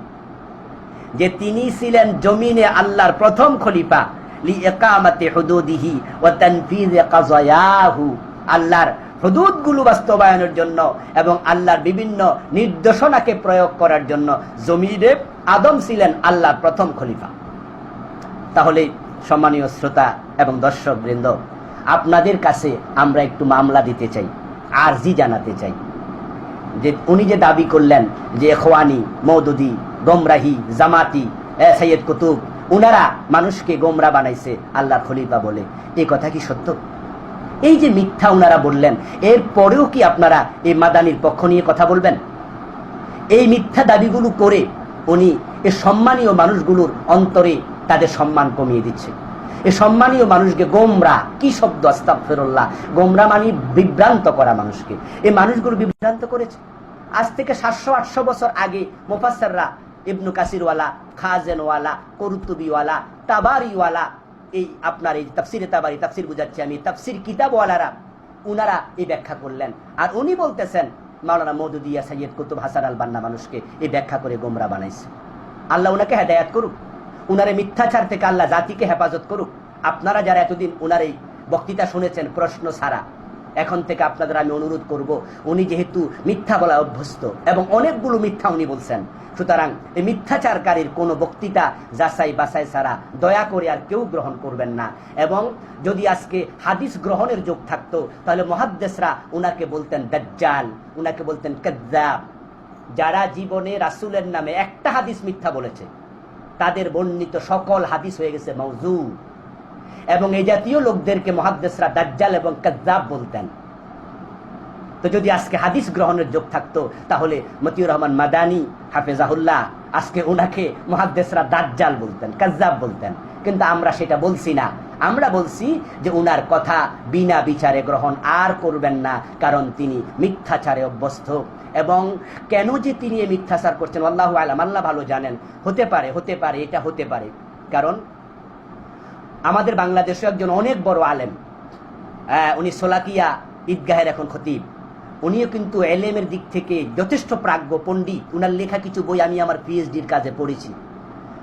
যে তিনি ছিলেন জমিনে আল্লাহর প্রথম খলিফা, লিইকামাতি হুদুদিহি ওয়া তানফিযি কাযায়াহু, আল্লাহর হুদুদগুলো বাস্তবায়নের জন্য এবং আল্লাহর বিভিন্ন নির্দেশনাকে প্রয়োগ করার জন্য জমিনে আদম ছিলেন আল্লাহর প্রথম খলিফা। তাহলে সম্মানীয় শ্রোতা এবং দর্শক বৃন্দ, আপনাদের কাছে আমরা একটু মামলা দিতে চাই, আরজি জানাতে চাই, যে উনি যে দাবি করলেন যে ইখওয়ানি, মওদুদি, গোমরাহি, জামাতি, সৈয়দ কুতুব, উনারা মানুষকে গোমরা বানাইছে আল্লাহর খলিফা বলে, এই কথা কি সত্য? এই যে মিথ্যা উনারা বললেন, এর পরেও কি আপনারা এই মাদানির পক্ষ নিয়ে কথা বলবেন? এই মিথ্যা দাবিগুলো করে উনি এই সম্মানীয় মানুষগুলোর অন্তরে তাদের সম্মান কমিয়ে দিচ্ছে। এই সম্মানীয় মানুষকে গোমরা, কি শব্দ, আস্তাগফিরুল্লাহ, গোমরা মানে বিভ্রান্ত করা মানুষকে, এই মানুষগুলো বিভ্রান্ত করেছে। আজ থেকে 700-800 বছর আগে মুফাসসিররা ইবনু কাসিরওয়ালা, খাজেনওয়ালা, কুরতুবীওয়ালা, তাবারিওয়ালা, এই আপনার এই তাফসিরে তাবারি, তাফসির বুঝাচ্ছি আমি, তাফসির কিতাবওয়ালারা, উনারা এই ব্যাখ্যা করলেন। আর উনি বলতেছেন মাওলানা মওদুদিয়া, সৈয়দ কুতুব, হাসান আল বান্না মানুষকে এই ব্যাখ্যা করে গোমরা বানাইছে। আল্লাহ উনাকে হেদায়েত করুক, উনার এই মিথ্যাচার থেকে আল্লাহ জাতিকে হেফাজত করুক। আপনারা যারা এতদিন উনার এই বক্তৃতা শুনেছেন প্রশ্ন ছাড়া, এখন থেকে আপনাদের আমি অনুরোধ করব, উনি যেহেতু মিথ্যা বলা অভ্যস্ত এবং অনেকগুলো মিথ্যা উনি বলছেন, সুতরাং এই মিথ্যাচারকারীর কোনো বক্তৃতা যাচাই বাছাই ছাড়া দয়া করে আর কেউ গ্রহণ করবেন না। এবং যদি আজকে হাদিস গ্রহণের যোগ থাকতো তাহলে মুহাদ্দিসরা উনাকে বলতেন দাজ্জাল, উনাকে বলতেন কাযযাব। যারা জীবনে রাসূলের নামে একটা হাদিস মিথ্যা বলেছে তাদের বর্ণিত সকল হাদিস হয়ে গেছে মাউযু, এবং এই জাতীয় লোকদেরকে মুহাদ্দিসরা দাজ্জাল এবং কাযযাব বলতেন। তো যদি আজকে হাদিস গ্রহণের যোগ থাকতো তাহলে মতিউর রহমান মাদানী হাফেজাহুল্লাহ আজকে উনাকে মুহাদ্দিসরা দাজ্জাল বলতেন, কাযযাব বলতেন, কিন্তু আমরা সেটা বলছি না। আমরা বলছি যে উনার কথা বিনা বিচারে গ্রহণ আর করবেন না, কারণ তিনি মিথ্যাচারে অভ্যস্ত। এবং কেন যে তিনি এই মিথ্যাচার করছেন আল্লাহু আ'লাম, আল্লাহ ভালো জানেন। হতে পারে এটা হতে পারে, কারণ আমাদের বাংলাদেশে একজন অনেক বড় আলেম, উনি সোলাকিয়া ঈদগাহের এখন খতিব। উনিও কিন্তু এলেমের দিক থেকে যথেষ্ট প্রাজ্ঞ পণ্ডিত। উনার লেখা কিছু বই আমি আমার পিএইচডির কাজে পড়েছি।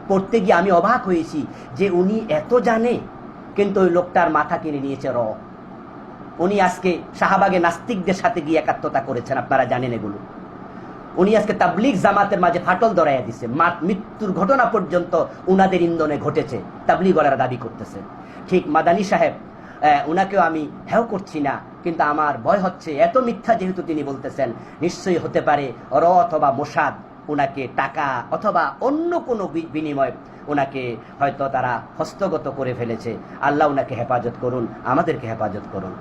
পড়তে গিয়ে আমি অবাক হয়েছি যে উনি এত জানে, কিন্তু ওই লোকটার মাথা কিনে নিয়েছে র। উনি আজকে শাহবাগে নাস্তিকদের সাথে গিয়ে একাত্মতা করেছেন, আপনারা জানেন এগুলো। উনি আজকে তাবলিগ জামাতের মাঝে ফাটল ধরাইয়া দিছে, মৃত্যুর ঘটনা পর্যন্ত উনাদের ইন্ধনে ঘটেছে, তাবলিগ ওনারা দাবি করতেছে। ঠিক মাদানী সাহেব, উনাকেও আমি হেও করছি না, কিন্তু আমার ভয় হচ্ছে এত মিথ্যা যেহেতু তিনি বলতেছেন, নিশ্চয়ই হতে পারে র অথবা মোসাদ উনাকে টাকা অথবা অন্য কোনো বিনিময় উনাকে হয়তো তারা হস্তগত করে ফেলেছে। আল্লাহ উনাকে হেফাজত করুন, আমাদেরকে হেফাজত করুন।